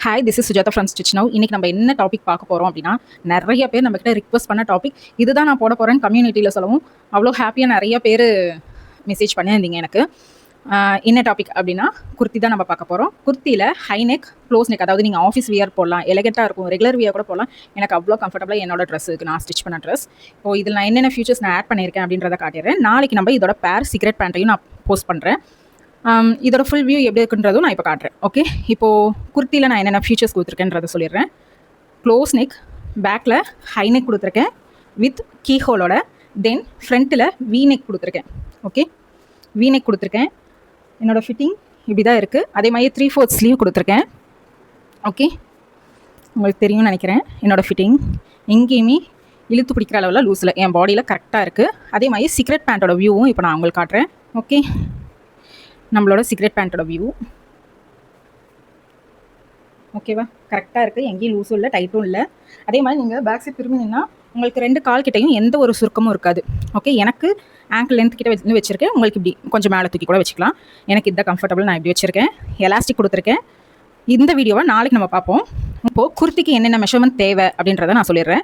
Hi, this is Sujatha from stitch now. இன்னைக்கு நம்ம என்ன டாபிக் பார்க்க போகிறோம் அப்படின்னா, நிறைய பேர் நம்மக்கிட்ட ரிக்வஸ்ட் பண்ண டாபிக் இதுதான் நான் போட போகிறேன்னு கம்யூனிட்டியில் சொல்லவும் அவ்வளோ ஹாப்பியாக நிறைய பேர் மெசேஜ் பண்ணியிருந்தீங்க எனக்கு. என்ன டாபிக் அப்படின்னா, குர்த்தி தான் நம்ம பார்க்க போகிறோம். குர்த்தியில் ஹை நெக், க்ளோஸ் நெக், அதாவது நீங்கள் ஆஃபீஸ் வியர் போடலாம், எலகெண்ட்டாக இருக்கும், ரெகுலர் வியர் கூட போடலாம். எனக்கு அவ்வளோ கம்ஃபர்டபுளாக என்னோட ட்ரெஸ் இருக்குது, நான் ஸ்டிச் பண்ண ட்ரெஸ். இப்போ இதில் நான் என்னென்ன ஃபியூச்சர்ஸ் நான் ஆட் பண்ணியிருக்கேன் அப்படின்றத காட்டிடுறேன். நாளைக்கு நம்ம இதோட பேர் சீக்ரெட் பேண்ட்டையும் நான் போஸ்ட் பண்ணுறேன். இதோட ஃபுல் வியூ எப்படி இருக்குன்றதும் நான் இப்போ காட்டுறேன். ஓகே, இப்போது குர்த்தியில் நான் என்னென்ன ஃபீச்சர்ஸ் கொடுத்துருக்கேன்றதை சொல்லிடுறேன். க்ளோஸ் நெக், பேக்கில் ஹை நெக் கொடுத்துருக்கேன் வித் கீ ஹோலோட. தென் ஃப்ரண்ட்டில் வி நெக் கொடுத்துருக்கேன். ஓகே, வி நெக் கொடுத்துருக்கேன். என்னோடய ஃபிட்டிங் இப்படி தான் இருக்குது. அதே மாதிரி 3/4 ஸ்லீவ் கொடுத்துருக்கேன். ஓகே, உங்களுக்கு தெரியும்னு நினைக்கிறேன். என்னோடய ஃபிட்டிங் எங்கேயுமே இழுத்து பிடிக்கிற அளவில் லூஸில் என் பாடியில் கரெக்டாக இருக்குது. அதே மாதிரி சீக்ரெட் பேண்ட்டோட வியூவும் இப்போ நான் உங்களுக்கு காட்டுறேன். ஓகே, நம்மளோட சீக்ரெட் பேண்ட்டோட வியூ ஓகேவா, கரெக்டாக இருக்குது, எங்கேயும் லூஸும் இல்லை, டைட்டும் இல்லை. அதே மாதிரி நீங்கள் பேக் சைட் திரும்பினீங்கன்னா உங்களுக்கு 2 கால் கிட்டையும் எந்த ஒரு சுருக்கமும் இருக்காது. ஓகே, எனக்கு ஆங்கிள் லென்த் கிட்ட வச்சுருக்கேன். உங்களுக்கு இப்படி கொஞ்சம் மேலே தூக்கி கூட வச்சுக்கலாம். எனக்கு இதுதான் கம்ஃபர்டபுள், நான் இப்படி வச்சுருக்கேன். எலாஸ்டிக் கொடுத்துருக்கேன். இந்த வீடியோவை நாளைக்கு நம்ம பார்ப்போம். இப்போது குர்த்திக்கு என்னென்ன மெஷர்மெண்ட் தேவை அப்படின்றத நான் சொல்லிடுறேன்.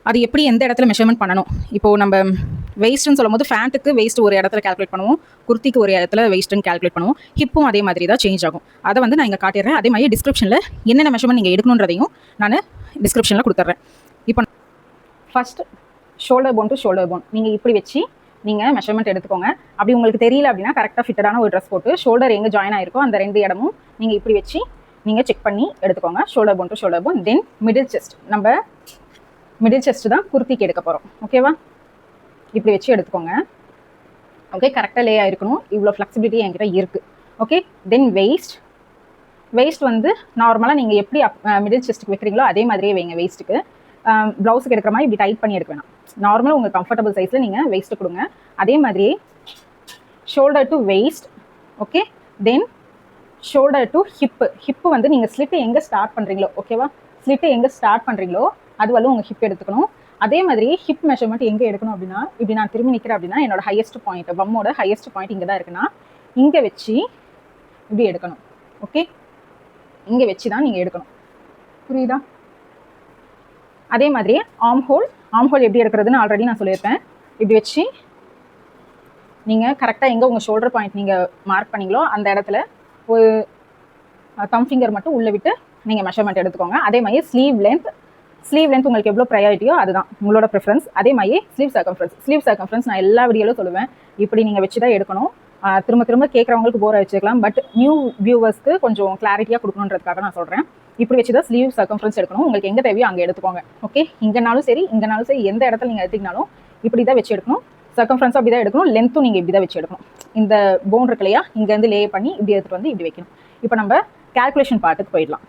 அது எப்படி எந்த இடத்துல மெஷர்மெண்ட் பண்ணணும். இப்போது நம்ம வெயிஸ்ட்டுன்னு சொல்லும் போது ஃபேண்ட்டுக்கு வெயிஸ்ட் ஒரு இடத்துல கால்குலேட் பண்ணுவோம், குர்த்திக்கு ஒரு இடத்துல வெயிஸ்ட்டுன்னு கால்குலேட் பண்ணுவோம். ஹிப்பும் அதே மாதிரி தான் சேஞ்ச் ஆகும். அதை வந்து நான் இங்கே காட்டிடுறேன். அதே மாதிரி டிஸ்கிரிப்ஷனில் என்னென்ன மெஷர்மெண்ட் நீங்கள் எடுக்கணுன்றதையும் நான் டிஸ்கிரிப்ஷனில் கொடுத்துட்றேன். இப்போ first shoulder phone to shoulder phone நீங்கள் இப்படி வச்சு நீங்கள் மெஷர்மெண்ட் எடுத்துக்கோங்க. அப்படி உங்களுக்கு தெரியல அப்படின்னா கரெக்டாக ஃபிட்டடான ஒரு ட்ரெஸ் போட்டு ஷோல்டர் எங்கே ஜாயின் ஆயிருக்கோ அந்த 2 இடமும் நீங்கள் இப்படி வச்சு நீங்கள் செக் பண்ணி எடுத்துக்கோங்க. Shoulder phone to shoulder phone. Then middle chest, நம்ம மிடில் செஸ்ட் தான் குர்த்திக்கு எடுக்க போகிறோம். ஓகேவா, இப்படி வச்சு எடுத்துக்கோங்க. ஓகே, கரெக்டாக லே ஆகிருக்கணும். இவ்வளோ ஃப்ளெக்சிபிலிட்டி என்கிட்ட இருக்குது. ஓகே, தென் வெயிஸ்ட் வந்து நார்மலாக நீங்கள் எப்படி மிடில் செஸ்ட்டுக்கு வைக்கிறீங்களோ அதே மாதிரியே வைங்க. வெயிஸ்ட்டுக்கு ப்ளவுஸுக்கு எடுக்கிற மாதிரி இப்படி டைட் பண்ணி எடுக்க வேணாம். நார்மலாக உங்கள் கம்ஃபர்டபுள் சைஸில் நீங்கள் வெயிஸ்ட்டு கொடுங்க. அதே மாதிரியே shoulder to waist. Okay, then shoulder to hip வந்து நீங்கள் ஸ்லிட்டு எங்கே ஸ்டார்ட் பண்ணுறீங்களோ, ஓகேவா, ஸ்லிட்டு எங்கே ஸ்டார்ட் பண்ணுறீங்களோ அது வந்து உங்கள் ஹிப் எடுத்துக்கணும். அதே மாதிரி ஹிப் மெஷர்மெண்ட் எங்கே எடுக்கணும் அப்படின்னா, இப்படி நான் திரும்பி நிற்கிறேன் அப்படின்னா என்னோட ஹையஸ்ட் பாயிண்ட், பம்மோட ஹையஸ்ட் பாயிண்ட் இங்கே தான் இருக்குன்னா இங்கே வச்சு இப்படி எடுக்கணும். ஓகே, இங்கே வச்சு தான் நீங்கள் எடுக்கணும். புரியுதா? அதே மாதிரி ஆம் ஹோல் எப்படி எடுக்கிறதுன்னு ஆல்ரெடி நான் சொல்லியிருப்பேன். இப்படி வச்சு நீங்கள் கரெக்டாக எங்கே உங்கள் ஷோல்டர் பாயிண்ட் நீங்கள் மார்க் பண்ணீங்களோ அந்த இடத்துல ஒரு தம் ஃபிங்கர் மட்டும் உள்ளே விட்டு நீங்கள் மெஷர்மெண்ட் எடுத்துக்கோங்க. அதே மாதிரி ஸ்லீவ் லென்த் உங்களுக்கு எவ்வளோ ப்ரையாரிட்டியோ அதுதான் உங்களோட ப்ரிஃபரன்ஸ். அதே மாதிரி ஸ்லீவ் சர்க்கம்ஃபரன்ஸ் நான் எல்லா வீடியோவிலும் சொல்லுவேன். இப்படி நீங்கள் வச்சு தான் எடுக்கணும். திரும்ப கேட்குறவங்களுக்கு போரை வச்சுக்கலாம். பட் நியூ வியூவர்ஸ்க்கு கொஞ்சம் கிளாரிட்டியாக கொடுக்கணுன்றதுக்காக நான் சொல்கிறேன். இப்படி வச்சு தான் ஸ்லீவ் சர்க்கம்ஃபரன்ஸ் எடுக்கணும். உங்களுக்கு எங்கே தேவையோ அங்கே எடுத்துக்கோங்க. ஓகே, இங்கேனாலும் சரி எந்த இடத்துல நீங்கள் எடுத்திங்கனாலும் இப்படி தான் வச்சு எடுக்கணும். சர்க்கம்ஃபரன்ஸும் அப்படி தான் எடுக்கணும். லென்த்தும் நீங்கள் இப்படி தான் வச்சு எடுக்கணும். இந்த போன் இருக்கு இல்லையா, இங்கேருந்து லே பண்ணி இப்படி எடுத்துகிட்டு வந்து இப்படி வைக்கணும். இப்போ நம்ம கால்குலேஷன் பார்ட்டுக்கு போயிடலாம்.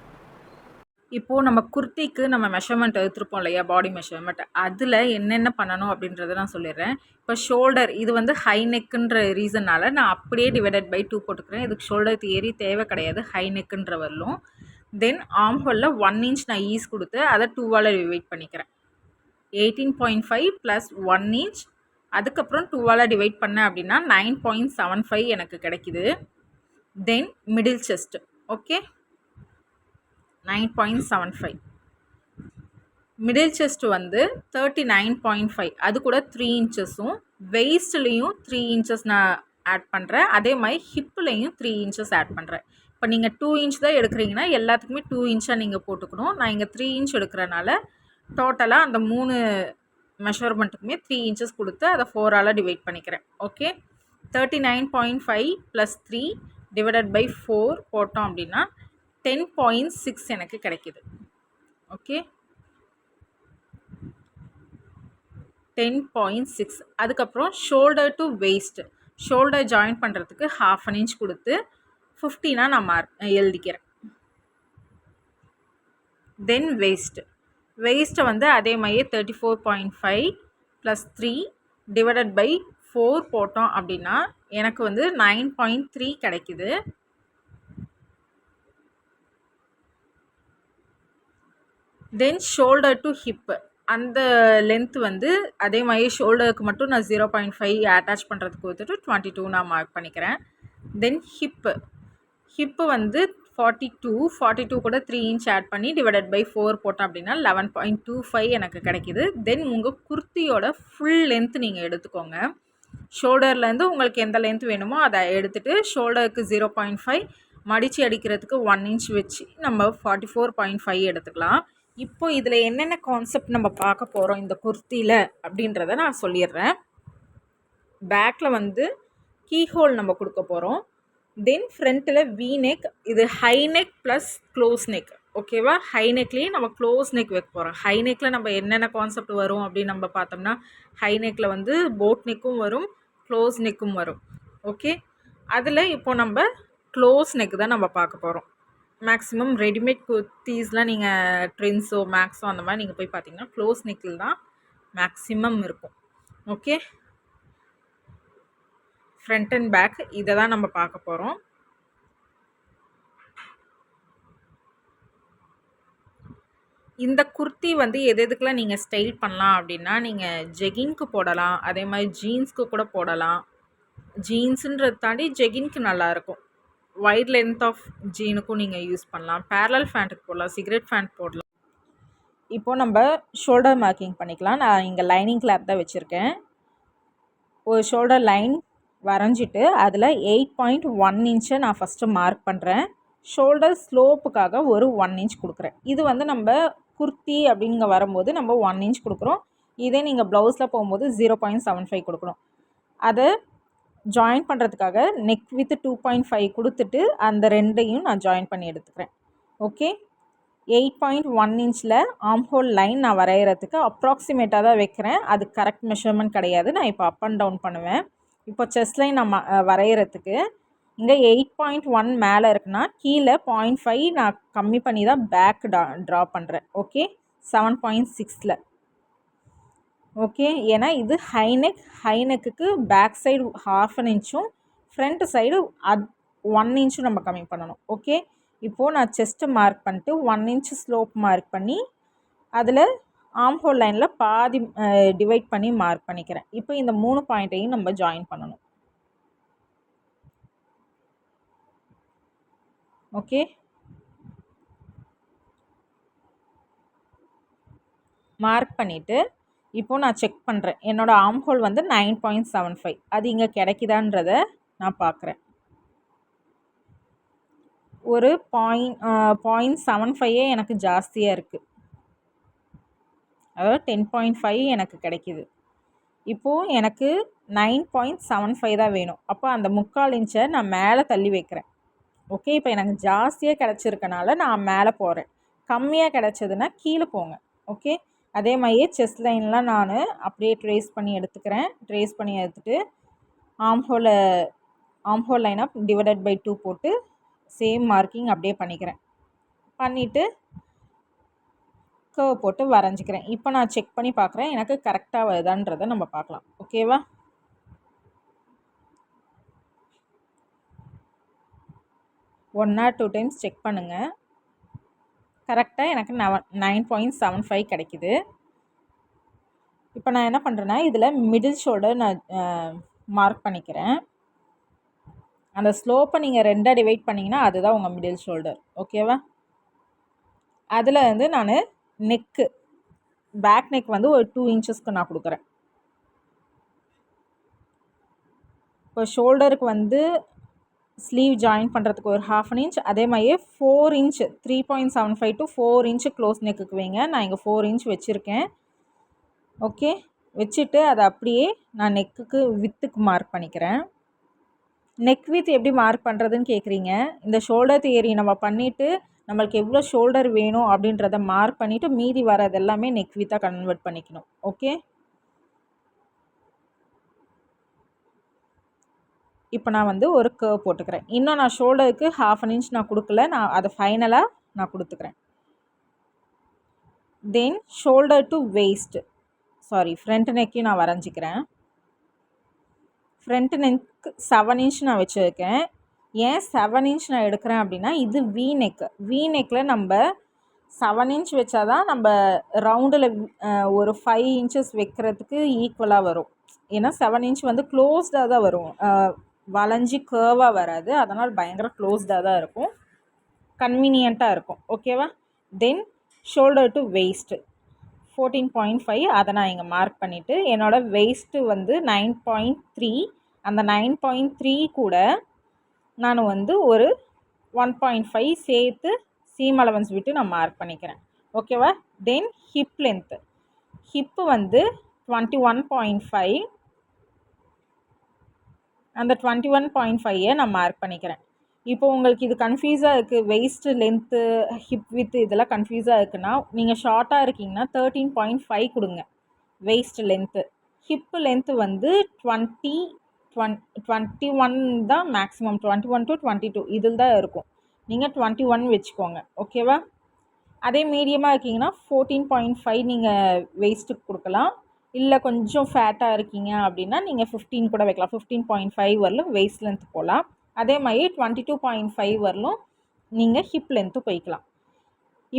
இப்போது நம்ம குர்த்திக்கு நம்ம மெஷர்மெண்ட் எடுத்துருப்போம் இல்லையா, பாடி மெஷர்மெண்ட், அதில் என்னென்ன பண்ணணும் அப்படின்றத நான் சொல்லிடுறேன். இப்போ ஷோல்டர் இது வந்து ஹை நெக்குன்ற ரீசனால் நான் அப்படியே டிவைடட் பை 2 போட்டுக்கிறேன். இதுக்கு ஷோல்டர் தியரி தேவை கிடையாது, ஹை நெக்குன்ற வரலும். தென் ஆர்ம் ஹோலில் 1 இன்ச் நான் ஈஸ் கொடுத்து அதை 2ஆல் டிவைட் பண்ணிக்கிறேன். 18.5 + 1 இன்ச், அதுக்கப்புறம் 2ஆல் டிவைட் பண்ணேன் அப்படின்னா 9.75 எனக்கு கிடைக்குது. Then middle chest, okay, 9.75. Middle chest வந்து 39.5, அது கூட 3 இன்ச்சஸும் வெயிஸ்ட்லேயும் 3 இன்ச்சஸ் நான் ஆட் பண்ணுறேன். அதே மாதிரி ஹிப்புலேயும் 3 இன்ச்சஸ் ஆட் பண்ணுறேன். இப்போ நீங்கள் 2 இன்ச் தான் எடுக்கிறீங்கன்னா எல்லாத்துக்குமே 2 இன்ச்சாக நீங்கள் போட்டுக்கணும். நான் இங்கே 3 இன்ச் எடுக்கிறனால டோட்டலாக அந்த 3 மெஷர்மெண்ட்டுக்குமே 3 இன்ச்சஸ் கொடுத்து அதை 4ஆல் டிவைட் பண்ணிக்கிறேன். ஓகே, 39.5 + 3 டிவைடட் பை 4 போட்டோம் அப்படின்னா 10.6 எனக்கு கிடைக்கிது. ஓகே, 10.6. அதுக்கப்புறம் shoulder to waist, shoulder join பண்ணுறதுக்கு 1/2 இன்ச் கொடுத்து 50 நான் எழுதிக்கிறேன். தென் வெயிஸ்ட்டை வந்து அதே மாதிரி 34.5 + 3 டிவைடட் பை 4 போட்டோம் அப்படின்னா எனக்கு வந்து 9.3 கிடைக்குது. தென் ஷோல்டர் டு ஹிப்பு, அந்த லென்த் வந்து அதே மாதிரி ஷோல்டருக்கு மட்டும் நான் 0.5 அட்டாச் பண்ணுறதுக்கு கொடுத்துட்டு 22 நான் மார்க் பண்ணிக்கிறேன். தென் ஹிப்பு வந்து 42 கூட 3 இன்ச் ஆட் பண்ணி டிவைடட் பை 4 போட்டோம் அப்படின்னா 11.25 எனக்கு கிடைக்கிது. தென் உங்கள் குர்த்தியோட ஃபுல் லென்த் நீங்கள் எடுத்துக்கோங்க. ஷோல்டர்லேருந்து உங்களுக்கு எந்த லென்த் வேணுமோ அதை எடுத்துகிட்டு ஷோல்டருக்கு 0.5 மடித்து அடிக்கிறதுக்கு 1 இன்ச் வச்சு நம்ம 44.5 எடுத்துக்கலாம். இப்போ இதில் என்னென்ன கான்செப்ட் நம்ம பார்க்க போகிறோம் இந்த குர்த்தியில் அப்படின்றத நான் சொல்லிடுறேன். பேக்கில் வந்து கீஹோல் நம்ம கொடுக்க போகிறோம். தென் ஃப்ரண்ட்டில் வி நெக், இது high neck plus close neck. ஓகேவா? ஹை நெக்லேயே நம்ம க்ளோஸ் நெக் வைக்க போகிறோம். ஹை நெக்கில் நம்ம என்னென்ன கான்செப்ட் வரும் அப்படின்னு நம்ம பார்த்தோம்னா, ஹை நெக்கில் வந்து போட் நெக்கும் வரும், க்ளோஸ் நெக்கும் வரும். ஓகே, அதில் இப்போ நம்ம க்ளோஸ் நெக் தான் நம்ம பார்க்க போகிறோம். மேக்ஸிமம் ரெடிமேட் குர்த்தீஸ்லாம் நீங்கள் ட்ரெண்ட்ஸோ மேக்ஸோ அந்த மாதிரி நீங்கள் போய் பார்த்தீங்கன்னா க்ளோஸ் நெக்கில் தான் மேக்ஸிமம் இருக்கும். ஓகே, ஃப்ரண்ட் அண்ட் பேக் இதை தான் நம்ம பார்க்க போகிறோம். இந்த குர்த்தி வந்து எதுக்கெலாம் நீங்கள் ஸ்டைல் பண்ணலாம் அப்படின்னா, நீங்கள் ஜெகின்க்கு போடலாம், அதே மாதிரி ஜீன்ஸ்க்கு கூட போடலாம். ஜீன்ஸுன்றதை தாண்டி ஜெகின்க்கு நல்லாயிருக்கும். வைட் லென்த் ஆஃப் ஜீனுக்கும் நீங்கள் யூஸ் பண்ணலாம். பேரலல் ஃபேண்ட்டுக்கு போடலாம், சிகரெட் ஃபேண்ட் போடலாம். இப்போது நம்ம ஷோல்டர் மார்க்கிங் பண்ணிக்கலாம். நான் இங்கே லைனிங் கிளாத் தான் வச்சுருக்கேன். ஒரு ஷோல்டர் லைன் வரைஞ்சிட்டு அதில் 8.1 இன்ச்சை நான் ஃபஸ்ட்டு மார்க் பண்ணுறேன். ஷோல்டர் ஸ்லோப்புக்காக ஒரு 1 இன்ச் கொடுக்குறேன். இது வந்து நம்ம குர்த்தி அப்படிங்க வரும்போது நம்ம 1 இன்ச் கொடுக்குறோம். இதே நீங்கள் ப்ளவுஸில் போகும்போது 0.75 கொடுக்கணும். அதை ஜாயின் பண்ணுறதுக்காக நெக் வித் 2.5 கொடுத்துட்டு அந்த ரெண்டையும் நான் ஜாயின் பண்ணி எடுத்துக்கிறேன். ஓகே, 8.1 இன்ச்சில் ஆம்ஹோல் லைன் நான் வரைகிறதுக்கு அப்ராக்சிமேட்டாக தான் வைக்கிறேன். அது கரெக்ட் மெஷர்மெண்ட் கிடையாது. நான் இப்போ அப் அண்ட் டவுன் பண்ணுவேன். இப்போ செஸ்ட் லைன் நான் வரைகிறதுக்கு இங்கே 8.1 மேலே இருக்குன்னா கீழே 0.5 நான் கம்மி பண்ணி தான் பேக் ட்ரா பண்ணுறேன். ஓகே, 7.6ல். ஓகே, ஏன்னா இது ஹை நெக்குக்கு பேக் சைடு 1/2 இன்ச்சும் ஃப்ரண்ட் சைடு 1 இன்ச்சும் நம்ம கம்மி பண்ணணும். ஓகே, இப்போது நான் செஸ்ட்டை மார்க் பண்ணிட்டு 1 இன்ச் ஸ்லோப் மார்க் பண்ணி அதில் ஆம்ஹோல் லைனில் பாதி டிவைட் பண்ணி மார்க் பண்ணிக்கிறேன். இப்போ இந்த 3 பாயிண்ட்டையும் நம்ம ஜாயின் பண்ணணும். ஓகே, மார்க் பண்ணிவிட்டு இப்போது நான் செக் பண்ணுறேன். என்னோடய ஆம்ஹோல் வந்து 9.75 அது இங்கே கிடைக்குதான்றதை நான் பார்க்குறேன். ஒரு 0.75 எனக்கு ஜாஸ்தியாக இருக்குது. அதாவது 10.5 எனக்கு கிடைக்கிது. இப்போது எனக்கு 9.75 தான் வேணும். அப்போ அந்த 3/4 இன்ச்சை நான் மேலே தள்ளி வைக்கிறேன். ஓகே, இப்போ எனக்கு ஜாஸ்தியாக கிடச்சிருக்கனால நான் மேலே போகிறேன். கம்மியாக கிடச்சதுன்னா கீழே போங்க. ஓகே, அதே மாதிரியே செஸ்ட் லைன்லாம் நான் அப்படியே ட்ரேஸ் பண்ணி எடுத்துக்கிறேன். ட்ரேஸ் பண்ணி எடுத்துகிட்டு ஆம்ஹோல் லைனை டிவைடட் பை 2 போட்டு சேம் மார்க்கிங் அப்படியே பண்ணிக்கிறேன். பண்ணிவிட்டு கர்வ் போட்டு வரைஞ்சிக்கிறேன். இப்போ நான் செக் பண்ணி பார்க்குறேன் எனக்கு கரெக்டாக வருதான்றதை நம்ம பார்க்கலாம். ஓகேவா? ஒன் ஆர் 2 டைம்ஸ் செக் பண்ணுங்கள். கரெக்டாக எனக்கு 9.75 கிடைக்குது. இப்போ நான் என்ன பண்ணுறேன்னா இதில் மிடில் ஷோல்டர் நான் மார்க் பண்ணிக்கிறேன். அந்த ஸ்லோப்பை நீங்கள் 2ஆக டிவைட் பண்ணிங்கன்னா அதுதான் உங்கள் மிடில் ஷோல்டர். ஓகேவா? அதில் வந்து நான் நெக்கு பேக் நெக் வந்து ஒரு 2 இன்ச்சஸ்க்கு நான் கொடுக்குறேன். இப்போ ஷோல்டருக்கு வந்து ஸ்லீவ் ஜாயின் பண்ணுறதுக்கு ஒரு 1/2 இன்ச், அதே மாதிரியே 4 இன்ச் 3.75 to 4 இன்ச் க்ளோஸ் நெக்குக்கு வைங்க. நான் இங்கே 4 இன்ச் வச்சுருக்கேன். ஓகே, வச்சுட்டு அதை அப்படியே நான் நெக்குக்கு வித்துக்கு மார்க் பண்ணிக்கிறேன். நெக் வித் எப்படி மார்க் பண்ணுறதுன்னு கேட்குறீங்க. இந்த ஷோல்டர் தியரி நம்ம பண்ணிவிட்டு நம்மளுக்கு எவ்வளோ ஷோல்டர் வேணும் அப்படின்றத மார்க் பண்ணிவிட்டு மீதி வரது எல்லாமே நெக் வித்தாக கன்வெர்ட் பண்ணிக்கணும். ஓகே, இப்போ நான் வந்து ஒரு கர்வ் போட்டுக்கிறேன். இன்னும் நான் ஷோல்டருக்கு 1/2 இன்ச் நான் கொடுக்கல. நான் அதை ஃபைனலாக நான் கொடுத்துக்கிறேன். தென் ஷோல்டர் டு வெயிஸ்ட் ஃப்ரண்ட் நெக்கையும் நான் வரைஞ்சிக்கிறேன். ஃப்ரண்ட் நெக் 7 இன்ச் நான் வச்சுருக்கேன். ஏன் 7 இன்ச் நான் எடுக்கிறேன் அப்படின்னா இது வி நெக்கில் நம்ம 7 இன்ச் வச்சா தான் நம்ம ரவுண்டில் ஒரு 5 இன்ச்சஸ் வைக்கிறதுக்கு ஈக்குவலாக வரும். ஏன்னா 7 இன்ச் வந்து க்ளோஸ்டாக தான் வரும், வளைஞ்சி கர்வாக வராது. அதனால் பயங்கர க்ளோஸ்டாக தான் இருக்கும். கன்வீனியண்ட்டாக இருக்கும். ஓகேவா? தென் ஷோல்டர் டு வெயிஸ்ட்டு 14.5 அதை நான் இங்கே மார்க் பண்ணிவிட்டு என்னோடய வெயிஸ்ட்டு வந்து 9.3. அந்த 9.3 கூட நான் வந்து ஒரு 1.5 சேர்த்து சீம் அலவன்ஸ் விட்டு நான் மார்க் பண்ணிக்கிறேன். ஓகேவா? தென் ஹிப் லென்த்து, ஹிப்பு வந்து 21.5. அந்த 21.5 நான் மார்க் பண்ணிக்கிறேன். இப்போ உங்களுக்கு இது கன்ஃபியூஸாக இருக்குது, வெயிஸ்ட்டு லென்த்து ஹிப் வித்து இதெல்லாம் கன்ஃபியூஸாக இருக்குன்னா நீங்கள் ஷார்ட்டாக இருக்கீங்கன்னா 13.5 கொடுங்க வெயிஸ்ட் லென்த்து. ஹிப்பு லென்த்து வந்து 21 தான் மேக்ஸிமம், 21 to 22 இதில் தான் இருக்கும். நீங்கள் 21 வச்சுக்கோங்க. ஓகேவா? அதே மீடியமாக இருக்கீங்கன்னா 14.5 நீங்கள் வெயிஸ்ட்டுக்கு கொடுக்கலாம். இல்லை கொஞ்சம் ஃபேட்டாக இருக்கீங்க அப்படின்னா நீங்கள் 15 கூட வைக்கலாம். 15.5 வரலும் வெயிஸ்ட் லென்த் போகலாம். அதே மாதிரி 22.5 வரலும் நீங்கள் ஹிப் லென்த்து போய்க்கலாம்.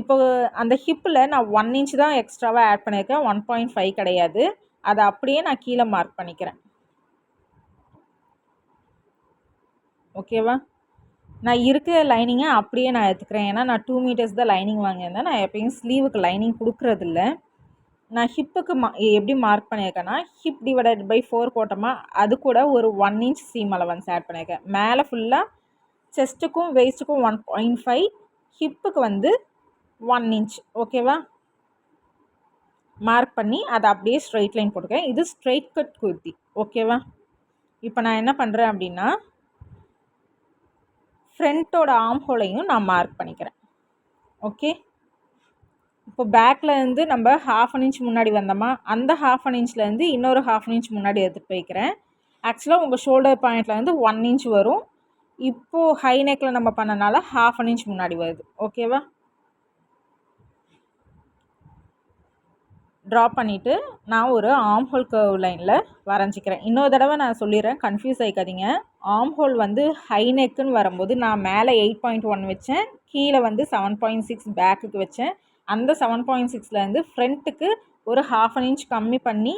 இப்போ அந்த ஹிப்பில் நான் 1 inch தான் எக்ஸ்ட்ராவாக ஆட் பண்ணியிருக்கேன், 1.5 கிடையாது. அதை அப்படியே நான் கீழே மார்க் பண்ணிக்கிறேன். ஓகேவா? நான் இருக்கிற லைனிங்கை அப்படியே நான் எடுத்துக்கிறேன். ஏன்னா நான் 2 meters தான் லைனிங் வாங்கியிருந்தேன். நான் எப்பயும் ஸ்லீவுக்கு லைனிங் கொடுக்குறதில்ல. நான் ஹிப்புக்கு எப்படி மார்க் பண்ணியிருக்கேன்னா ஹிப் டிவைடட் பை 4 போட்டோமா, அது கூட ஒரு 1 inch சீம் அலவன்ஸ் ஆட் பண்ணியிருக்கேன். மேலே ஃபுல்லாக செஸ்ட்டுக்கும் வெயிஸ்ட்டுக்கும் 1.5, ஹிப்புக்கு வந்து 1 inch. ஓகேவா? மார்க் பண்ணி அதை அப்படியே ஸ்ட்ரைட் லைன் போட்டுக்கேன். இது ஸ்ட்ரைட் கட் குர்த்தி. ஓகேவா? இப்போ நான் என்ன பண்ணுறேன் அப்படின்னா ஃப்ரண்ட்டோட ஆர்ம் ஹோலையும் நான் மார்க் பண்ணிக்கிறேன். ஓகே? இப்போ பேக்லேருந்து நம்ம 1/2 inch முன்னாடி வந்தோமா, அந்த 1/2 inchலேருந்து இன்னொரு 1/2 inch முன்னாடி எடுத்துகிட்டு போய்க்கிறேன். ஆக்சுவலாக உங்கள் ஷோல்டர் பாயிண்டில் வந்து 1 inch வரும். இப்போது ஹை நெக்கில் நம்ம பண்ணனால 1/2 inch முன்னாடி வருது. ஓகேவா? ட்ரா பண்ணிவிட்டு நான் ஒரு ஆர்ம் ஹோல் கர்வ் லைனில் வரைஞ்சிக்கிறேன். இன்னொரு தடவை நான் சொல்லிடுறேன், கன்ஃபியூஸ் ஆகிக்காதீங்க. ஆர்ம் ஹோல் வந்து ஹை நெக்குன்னு வரும்போது நான் மேலே 8.1 வச்சேன், கீழே வந்து 7.6 பேக்குக்கு வச்சேன். அந்த 7.6லேருந்து ஃப்ரண்ட்டுக்கு ஒரு 1/2 inch கம்மி பண்ணி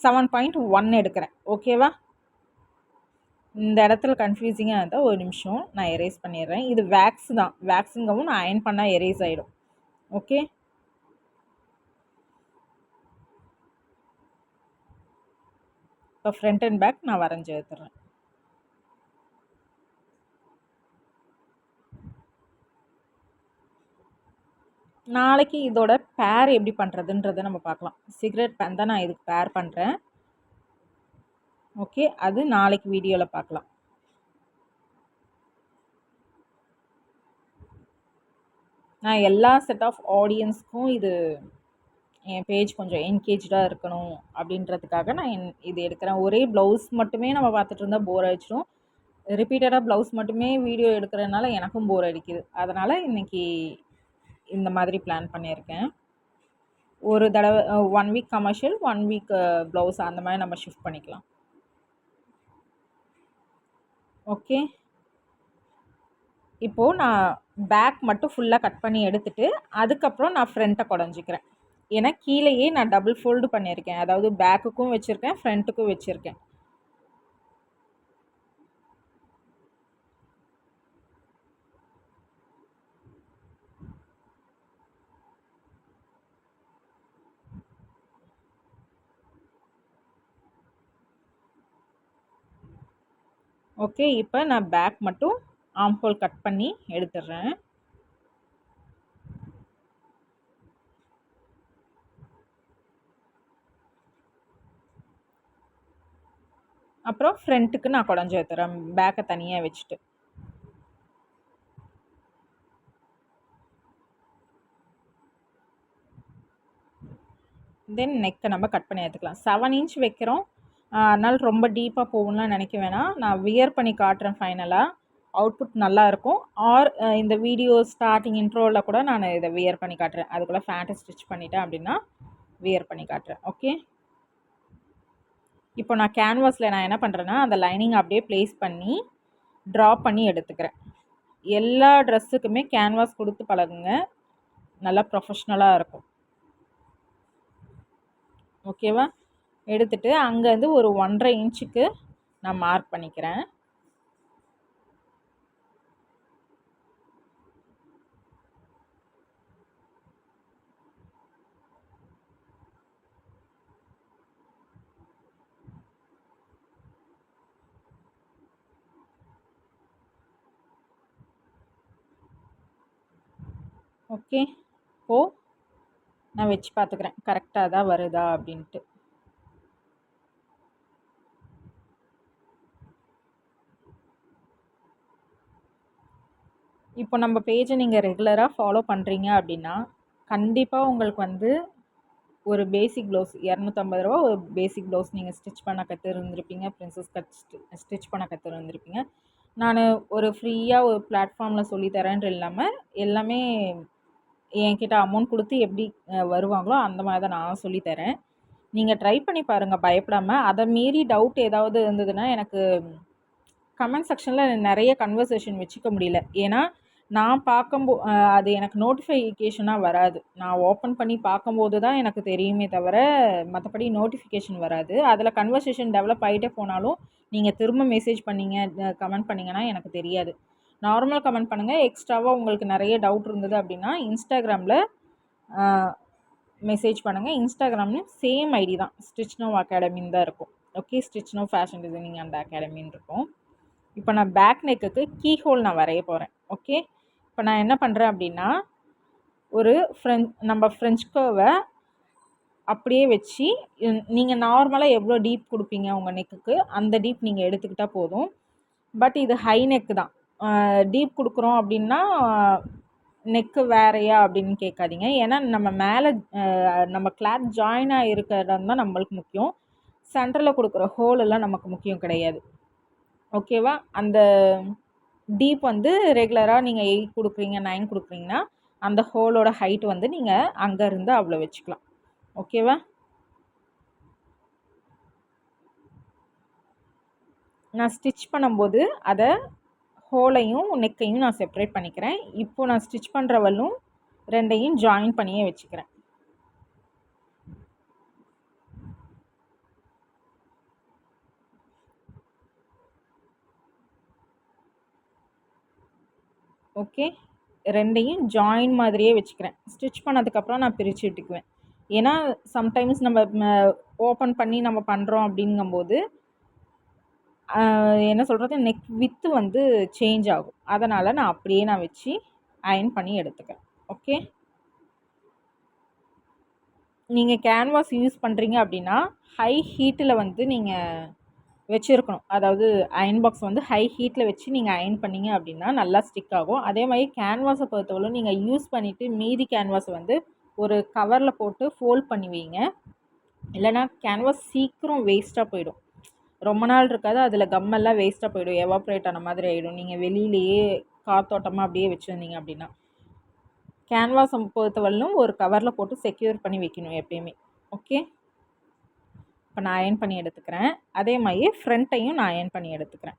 7.1 எடுக்கிறேன். ஓகேவா? இந்த இடத்துல கன்ஃபியூசிங்காக இருந்தால் ஒரு நிமிஷம் நான் எரேஸ் பண்ணிடுறேன். இது வேக்ஸ் தான், வேக்ஸுங்கவும் நான் அயன் பண்ணால் எரேஸ் ஆகிடும். ஓகே? இப்போ ஃப்ரண்ட் அண்ட் பேக் நான் வரைஞ்சி எடுத்துடுறேன். நாளைக்கு இதோட பேர் எப்படி பண்ணுறதுன்றதை நம்ம பார்க்கலாம். சிகரெட் பேன் தான் நான் இதுக்கு பேர் பண்ணுறேன். ஓகே? அது நாளைக்கு வீடியோவில் பார்க்கலாம். நான் எல்லா செட் ஆஃப் ஆடியன்ஸ்க்கும் இது என் பேஜ் கொஞ்சம் என்கேஜாக இருக்கணும் அப்படின்றதுக்காக நான் இது எடுக்கிறேன். ஒரே ப்ளவுஸ் மட்டுமே நம்ம பார்த்துட்டு இருந்தால் போர் அடிச்சிடும். ரிப்பீட்டடாக ப்ளவுஸ் மட்டுமே வீடியோ எடுக்கிறதுனால எனக்கும் போர் அடிக்குது. அதனால் இன்றைக்கி இந்த மாதிரி பிளான் பண்ணியிருக்கேன். ஒரு தடவை 1 வீக் கமர்ஷியல், 1 வீக் ப்ளவுஸ், அந்த மாதிரி நம்ம ஷிஃப்ட் பண்ணிக்கலாம். ஓகே? இப்போது நான் பேக் மட்டும் ஃபுல்லாக கட் பண்ணி எடுத்துகிட்டு அதுக்கப்புறம் நான் ஃப்ரண்ட்டை குடஞ்சிக்கிறேன். ஏன்னா கீழேயே நான் டபுள் ஃபோல்டு பண்ணியிருக்கேன். அதாவது பேக்குக்கும் வச்சுருக்கேன், ஃப்ரண்ட்டுக்கும் வச்சுருக்கேன். ஓகே? இப்போ நான் பேக் மட்டும் ஆர்ம் ஹோல் கட் பண்ணி எடுத்துடுறேன். அப்புறம் ஃப்ரண்ட்டுக்கு நான் குடஞ்சி எடுத்துறேன், பேக்கை தனியாக வச்சுட்டு. தென் நெக்கை நம்ம கட் பண்ணி எடுத்துக்கலாம். 7 inch வைக்கிறோம், அதனால் ரொம்ப டீப்பாக போகணும்லாம் நினைக்க வேணாம். நான் வியர் பண்ணி காட்டுறேன் ஃபைனலாக. அவுட்புட் நல்லாயிருக்கும். ஆர் இந்த வீடியோ ஸ்டார்டிங் இன்ட்ரோவில் கூட நான் இதை வியர் பண்ணி காட்டுறேன். அதுக்குள்ளே ஃபேண்ட்டை ஸ்டிச் பண்ணிட்டேன் அப்படின்னா வியர் பண்ணி காட்டுறேன். ஓகே? இப்போ நான் கேன்வாஸில் நான் என்ன பண்ணுறேன்னா அந்த லைனிங் அப்படியே ப்ளேஸ் பண்ணி ட்ரா பண்ணி எடுத்துக்கிறேன். எல்லா ட்ரெஸ்ஸுக்குமே கேன்வாஸ் கொடுத்து பழகுங்க, நல்லா ப்ரொஃபஷ்னலாக இருக்கும். ஓகேவா? எடுத்துகிட்டு அங்கேருந்து ஒரு 1.5 inch நான் மார்க் பண்ணிக்கிறேன். ஓகே. இப்போது நான் வச்சு பார்த்துக்கிறேன் கரெக்டாக தான் வருதா அப்படின்ட்டு. இப்போ நம்ம பேஜை நீங்கள் ரெகுலராக ஃபாலோ பண்ணுறீங்க அப்படின்னா கண்டிப்பாக உங்களுக்கு வந்து ஒரு பேசிக் ப்ளவுஸ் ரூ. 250 ஒரு பேசிக் ப்ளவுஸ் நீங்கள் ஸ்டிச் பண்ண கற்றுருந்துருப்பீங்க. பிரின்சஸ் கட் ஸ்டிச் பண்ண கற்றுருந்துருப்பீங்க. நான் ஒரு ஃப்ரீயாக ஒரு பிளாட்ஃபார்மில் சொல்லித்தரேன்ட்டு இல்லாமல் எல்லாமே என்கிட்ட அமௌண்ட் கொடுத்து எப்படி வருவாங்களோ அந்த மாதிரி தான் நான் சொல்லித்தரேன். நீங்கள் ட்ரை பண்ணி பாருங்கள் பயப்படாமல். அதை மீறி டவுட் ஏதாவது இருந்ததுன்னா எனக்கு கமெண்ட் செக்ஷனில் நிறைய கன்வர்சேஷன் வச்சுக்க முடியல. ஏன்னா நான் அது எனக்கு நோட்டிஃபிகேஷனாக வராது. நான் ஓப்பன் பண்ணி பார்க்கும்போது தான் எனக்கு தெரியுமே தவிர மற்றபடி நோட்டிஃபிகேஷன் வராது. அதில் கன்வர்சேஷன் டெவலப் ஆகிட்டே போனாலும் நீங்கள் திரும்ப மெசேஜ் பண்ணீங்க கமெண்ட் பண்ணிங்கன்னா எனக்கு தெரியாது. நார்மல் கமெண்ட் பண்ணுங்கள். எக்ஸ்ட்ராவாக உங்களுக்கு நிறைய டவுட் இருந்தது அப்படின்னா இன்ஸ்டாகிராமில் மெசேஜ் பண்ணுங்கள். இன்ஸ்டாகிராம்லேயும் சேம் ஐடி தான், ஸ்டிச் நோ அகாடமின்னு தான் இருக்கும். ஓகே, stitch no fashion designing and அகாடமின்னு இருக்கும். இப்போ நான் பேக் நெக்குக்கு கீ ஹோல் நான் வரைய போகிறேன். ஓகே, இப்போ நான் என்ன பண்ணுறேன் அப்படின்னா ஒரு நம்ம ஃப்ரெஞ்ச் கர்வை அப்படியே வச்சு நீங்கள் நார்மலாக எவ்வளோ டீப் கொடுப்பீங்க உங்கள் நெக்குக்கு அந்த டீப் நீங்கள் எடுத்துக்கிட்டால் போதும். பட் இது ஹை நெக்கு தான். டீப் கொடுக்குறோம் அப்படின்னா நெக்கு வேறையா அப்படின்னு கேட்காதீங்க. ஏன்னா நம்ம மேலே நம்ம கிளாத் ஜாயினாக இருக்கிறது தான் நம்மளுக்கு முக்கியம். சென்டரில் கொடுக்குற ஹோல் எல்லாம் நமக்கு முக்கியம் கிடையாது. ஓகேவா? அந்த டீப் வந்து ரெகுலராக நீங்கள் 8 கொடுக்குறீங்க 9 கொடுக்குறீங்கன்னா அந்த ஹோலோட ஹைட் வந்து நீங்கள் அங்கேருந்து அவ்வளோ வச்சுக்கலாம். ஓகேவா? நான் ஸ்டிச் பண்ணும்போது அதை ஹோலையும் நெக்கையும் நான் செப்பரேட் பண்ணிக்கிறேன். இப்போது நான் ஸ்டிச் பண்ணுறவளும் ரெண்டையும் ஜாயின் பண்ணியே வச்சுக்கிறேன். ஓகே, ரெண்டையும் ஜாயின் மாதிரியே வச்சுக்கிறேன். ஸ்டிச் பண்ணதுக்கப்புறம் நான் பிரித்து விட்டுக்குவேன். ஏன்னா சம்டைம்ஸ் நம்ம ஓப்பன் பண்ணி நம்ம பண்ணுறோம் அப்படிங்கும்போது என்ன சொல்கிறது, நெக் வித்து வந்து சேஞ்ச் ஆகும். அதனால் நான் அப்படியே நான் வச்சு அயன் பண்ணி எடுத்துக்கிறேன். ஓகே, நீங்கள் கேன்வாஸ் யூஸ் பண்ணுறீங்க அப்படின்னா ஹை ஹீட்டில் வந்து நீங்கள் வச்சுருக்கணும். அதாவது அயன் பாக்ஸ் வந்து ஹை ஹீட்டில் வச்சு நீங்கள் அயன் பண்ணிங்க அப்படின்னா நல்லா ஸ்டிக் ஆகும். அதே மாதிரி கேன்வாஸை பொறுத்தவரை நீங்கள் யூஸ் பண்ணிவிட்டு மீதி கேன்வாஸை வந்து ஒரு கவரில் போட்டு ஃபோல்ட் பண்ணி வைங்க. இல்லைனா கேன்வாஸ் சீக்கிரம் வேஸ்ட்டாக போயிடும். ரொம்ப நாள் இருக்காது, அதில் கம்மெல்லாம் வேஸ்ட்டாக போயிடும், எவாப்ரேட் ஆன மாதிரி ஆகிடும். நீங்கள் வெளியிலேயே காத்தோட்டமாக அப்படியே வச்சுருந்தீங்க அப்படின்னா கேன்வாஸை பொறுத்தவரையிலும் ஒரு கவரில் போட்டு செக்யூர் பண்ணி வைக்கணும் எப்பயுமே. ஓகே, இப்போ நான் அயன் பண்ணி எடுத்துக்கிறேன். அதே மாதிரி ஃப்ரண்ட்டையும் நான் அயன் பண்ணி எடுத்துக்கிறேன்.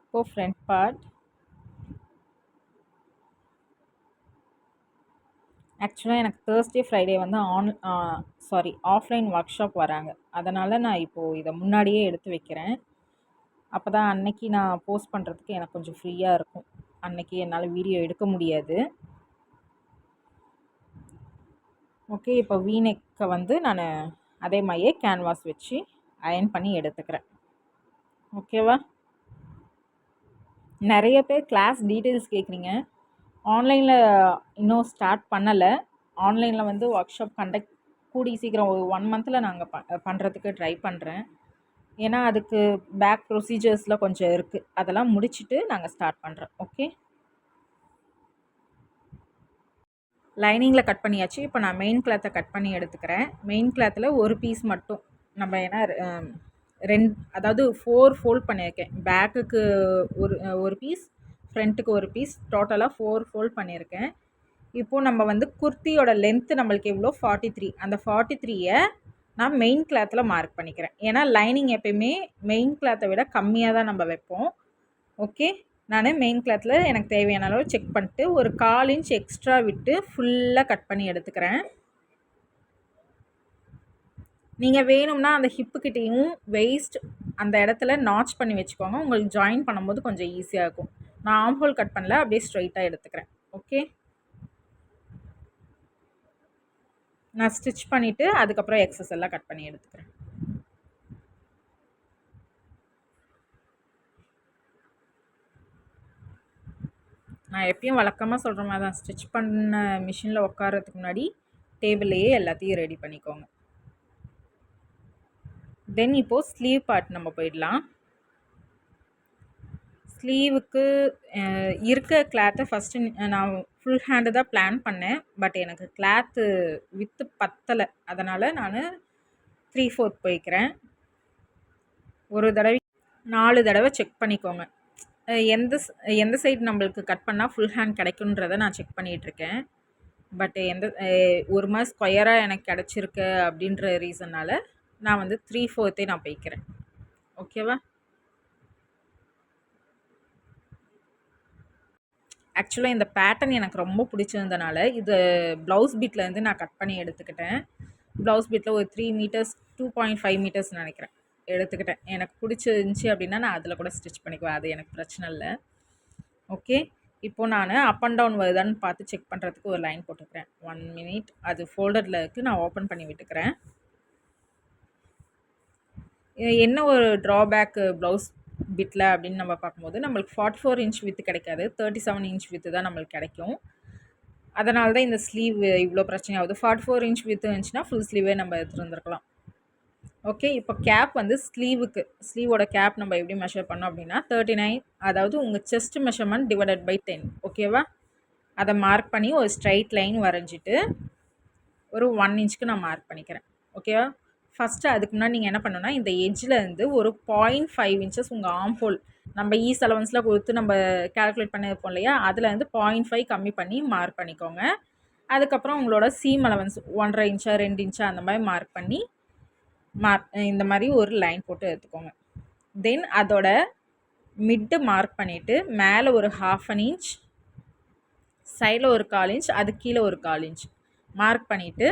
இப்போது ஃப்ரண்ட் பார்ட் ஆக்சுவலாக எனக்கு தேர்ஸ்டே ஃப்ரைடே வந்து ஆஃப்லைன் ஒர்க் ஷாப் வராங்க. அதனால் நான் இப்போது இதை முன்னாடியே எடுத்து வைக்கிறேன். அப்போ தான் அன்னைக்கு நான் போஸ்ட் பண்ணுறதுக்கு எனக்கு கொஞ்சம் ஃப்ரீயாக இருக்கும். அன்னைக்கு என்னால் வீடியோ எடுக்க முடியாது. ஓகே, இப்போ வீநெக்கை வந்து நான் அதே மாதிரியே கேன்வாஸ் வச்சு அயன் பண்ணி எடுத்துக்கிறேன். ஓகேவா? நிறைய பேர் கிளாஸ் டீட்டெயில்ஸ் கேட்குறீங்க. ஆன்லைனில் இன்னும் ஸ்டார்ட் பண்ணலை. ஆன்லைனில் வந்து ஒர்க் ஷாப் கண்டக்ட் கூடிய சீக்கிரம் ஒரு 1 மந்தில் நாங்கள் பண்ணுறதுக்கு ட்ரை பண்ணுறேன். ஏன்னா அதுக்கு பேக் ப்ரொசீஜர்ஸில் கொஞ்சம் இருக்குது. அதெல்லாம் முடிச்சுட்டு நாங்கள் ஸ்டார்ட் பண்ணுறோம். ஓகே, லைனிங்கில் கட் பண்ணியாச்சு. இப்போ நான் மெயின் கிளாத்தை கட் பண்ணி எடுத்துக்கிறேன். மெயின் கிளாத்தில் ஒரு பீஸ் மட்டும் நம்ம ஏன்னா அதாவது 4 ஃபோல்ட் பண்ணியிருக்கேன். பேக்குக்கு ஒரு பீஸ், ஃப்ரண்ட்டுக்கு ஒரு பீஸ், டோட்டலாக 4 ஃபோல்ட் பண்ணியிருக்கேன். இப்போது நம்ம வந்து குர்த்தியோட லென்த்து நம்மளுக்கு எவ்வளோ 43. அந்த 43யை நான் மெயின் கிளாத்தில் மார்க் பண்ணிக்கிறேன். ஏன்னா லைனிங் எப்பயுமே மெயின் கிளாத்தை விட கம்மியாக தான் நம்ம வைப்போம். ஓகே, நான் மெயின் கிளாத்தில் எனக்கு தேவையான அளவு செக் பண்ணிட்டு ஒரு 1/4 இன்ச் எக்ஸ்ட்ரா விட்டு ஃபுல்லாக கட் பண்ணி எடுத்துக்கிறேன். நீங்கள் வேணும்னா அந்த ஹிப்புக்கிட்டேயும் வெயிஸ்ட் அந்த இடத்துல நாச் பண்ணி வச்சுக்கோங்க. உங்களுக்கு ஜாயின் பண்ணும்போது கொஞ்சம் ஈஸியாக இருக்கும். நான் ஆம் ஹோல் கட் பண்ணல, அப்படியே ஸ்ட்ரைட்டாக எடுத்துக்கிறேன். ஓகே, நான் ஸ்டிச் பண்ணிவிட்டு அதுக்கப்புறம் எக்ஸஸ் எல்லாம் கட் பண்ணி எடுத்துக்கிறேன். நான் எப்பயும் வழக்கமாக சொல்கிற மாதிரி தான், ஸ்டிச் பண்ண மிஷினில் உட்காரத்துக்கு முன்னாடி டேபிள்லேயே எல்லாத்தையும் ரெடி பண்ணிக்கோங்க. தென் இப்போது ஸ்லீவ் பார்ட் நம்ம போயிடலாம். ஸ்லீவுக்கு இருக்க கிளாத்தை ஃபஸ்ட்டு நான் ஃபுல் ஹேண்டு தான் பிளான் பண்ணேன். பட் எனக்கு கிளாத்து வித்து பத்தலை, அதனால் நான் 3/4 போய்க்கிறேன். ஒரு தடவை 4 தடவை செக் பண்ணிக்கோங்க. எந்த சைடு நம்மளுக்கு கட் பண்ணால் ஃபுல் ஹேண்ட் கிடைக்குன்றதை நான் செக் பண்ணிகிட்ருக்கேன். பட் ஒரு மாதிரி ஸ்கொயராக எனக்கு கிடச்சிருக்கு அப்படின்ற ரீசன்னால் நான் வந்து 3/4 நான் போய்க்கிறேன். ஓகேவா? ஆக்சுவலாக இந்த பேட்டர்ன் எனக்கு ரொம்ப பிடிச்சிருந்தனால இது ப்ளவுஸ் பீட்லேருந்து நான் கட் பண்ணி எடுத்துக்கிட்டேன். ப்ளவுஸ் பீட்டில் ஒரு 3 மீட்டர்ஸ் 2.5 மீட்டர்ஸ் நினைக்கிறேன் எடுத்துக்கிட்டேன். எனக்கு பிடிச்சிருந்துச்சி அப்படின்னா நான் அதில் கூட ஸ்டிச் பண்ணிக்குவேன், அது எனக்கு பிரச்சனை இல்லை. ஓகே, இப்போது நான் அப் அண்ட் டவுன் வருதான்னு பார்த்து செக் பண்ணுறதுக்கு ஒரு லைன் போட்டுக்கிறேன். 1 மினிட், அது ஃபோல்டரில் இருக்குது, நான் ஓப்பன் பண்ணி விட்டுக்கிறேன். என்ன ஒரு ட்ராபேக்கு ப்ளவுஸ் பிட்டில் அப்படின்னு நம்ம பார்க்கும்போது நம்மளுக்கு 44 இன்ச் வித்து கிடைக்காது, 37 இன்ச் வித்து தான் நம்மளுக்கு கிடைக்கும். அதனால தான் இந்த ஸ்லீவ் இவ்வளோ பிரச்சனையாகுது. 44 இன்ச் வித்து இருந்துச்சுன்னா ஃபுல் ஸ்லீவே நம்ம எடுத்துருந்துருக்கலாம். ஓகே, இப்போ கேப் வந்து ஸ்லீவோட கேப் நம்ம எப்படி மெஷர் பண்ணோம் அப்படின்னா 39, அதாவது உங்கள் செஸ்ட் மெஷர்மெண்ட் டிவைடட் பை 10. ஓகேவா? அதை மார்க் பண்ணி ஒரு ஸ்ட்ரைட் லைன் வரைஞ்சிட்டு ஒரு 1 இன்ச்சுக்கு நான் மார்க் பண்ணிக்கிறேன். ஓகேவா? ஃபஸ்ட்டு அதுக்கு முன்னாடி நீங்கள் என்ன பண்ணணும்னா இந்த எட்ஜில் இருந்து ஒரு 0.5 இன்ச்சஸ் உங்கள் ஆர்ம் ஹோல் நம்ம ஈஸ் அலவன்ஸில் கொடுத்து நம்ம கேல்குலேட் பண்ணியிருப்போம் இல்லையா, அதில் வந்து 0.5 கம்மி பண்ணி மார்க் பண்ணிக்கோங்க. அதுக்கப்புறம் உங்களோட சீம் அலவன்ஸ் 1.5 இன்ச்சா 2 இன்ச்சா அந்த மாதிரி மார்க் பண்ணி இந்த மாதிரி ஒரு லைன் போட்டு எடுத்துக்கோங்க. தென் அதோட மிட்டு மார்க் பண்ணிவிட்டு மேலே ஒரு 1/2 இன்ச், சைடில் ஒரு 1/4 இன்ச், அது கீழே ஒரு 1/4 இன்ச் மார்க் பண்ணிவிட்டு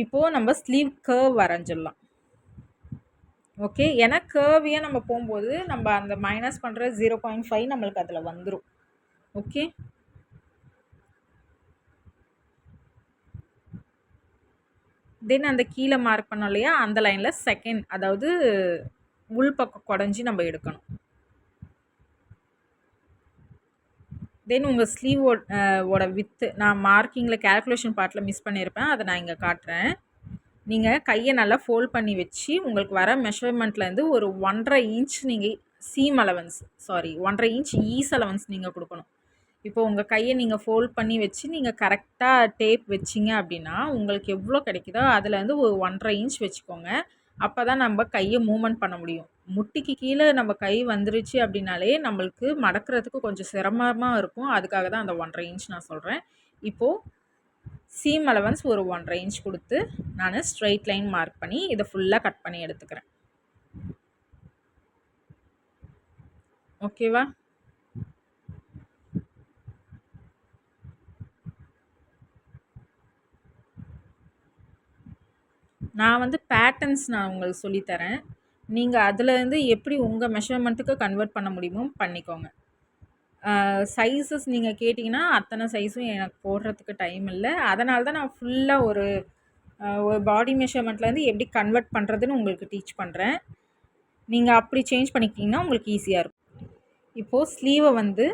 இப்போது நம்ம ஸ்லீவ் கர்வ் வரைஞ்சிடலாம். ஓகே, ஏன்னா கர்வியாக நம்ம போகும்போது நம்ம அந்த மைனஸ் பண்ணுற 0.5 நம்மளுக்கு அதில் வந்துடும். ஓகே, தென் அந்த கீழே மார்க் பண்ணோம் இல்லையா, அந்த லைனில் செகண்ட், அதாவது உள் பக்கம் குடஞ்சி நம்ம எடுக்கணும். தென் உங்கள் ஸ்லீவோட வித்து நான் மார்க்கிங்கில் கேல்குலேஷன் பார்ட்டில் மிஸ் பண்ணியிருப்பேன், அதை நான் இங்கே காட்டுறேன். நீங்கள் கையை நல்லா ஃபோல்ட் பண்ணி வச்சு உங்களுக்கு வர மெஷர்மெண்ட்லேருந்து ஒரு 1.5 இன்ச் நீங்கள் seam allowance 1.5 inch is allowance நீங்கள் கொடுக்கணும். இப்போ உங்கள் கையை நீங்கள் ஃபோல்ட் பண்ணி வச்சு நீங்கள் கரெக்டாக டேப் வச்சிங்க அப்படின்னா உங்களுக்கு எவ்வளோ கிடைக்குதோ அதுலேருந்து ஒரு 1.5 இன்ச் வச்சுக்கோங்க. அப்போ தான் நம்ம கையை மூவ்மெண்ட் பண்ண முடியும். முட்டிக்கு கீழே நம்ம கை வந்துருச்சு அப்படின்னாலே நம்மளுக்கு மடக்கிறதுக்கு கொஞ்சம் சிரமமாக இருக்கும். அதுக்காக தான் அந்த 1.5 இன்ச் நான் சொல்கிறேன். இப்போது சீம் அலவன்ஸ் ஒரு 1.5 இன்ச் கொடுத்து நான் ஸ்ட்ரைட் லைன் மார்க் பண்ணி இதை ஃபுல்லாக கட் பண்ணி எடுத்துக்கிறேன். ஓகேவா? நான் வந்து பேட்டர்ன்ஸ் நான் உங்களுக்கு சொல்லித்தரேன். நீங்கள் அதுலேருந்து எப்படி உங்கள் மெஷர்மெண்ட்டுக்கு கன்வெர்ட் பண்ண முடியுமோ பண்ணிக்கோங்க. சைஸஸ் நீங்கள் கேட்டிங்கன்னா அத்தனை சைஸும் எனக்கு போடுறதுக்கு டைம் இல்லை. அதனால தான் நான் ஃபுல்லாக ஒரு பாடி மெஷர்மெண்ட்லேருந்து எப்படி கன்வெர்ட் பண்ணுறதுன்னு உங்களுக்கு டீச் பண்ணுறேன். நீங்கள் அப்படி சேஞ்ச் பண்ணிக்கிட்டிங்கன்னா உங்களுக்கு ஈஸியாக இருக்கும். இப்போது ஸ்லீவை வந்து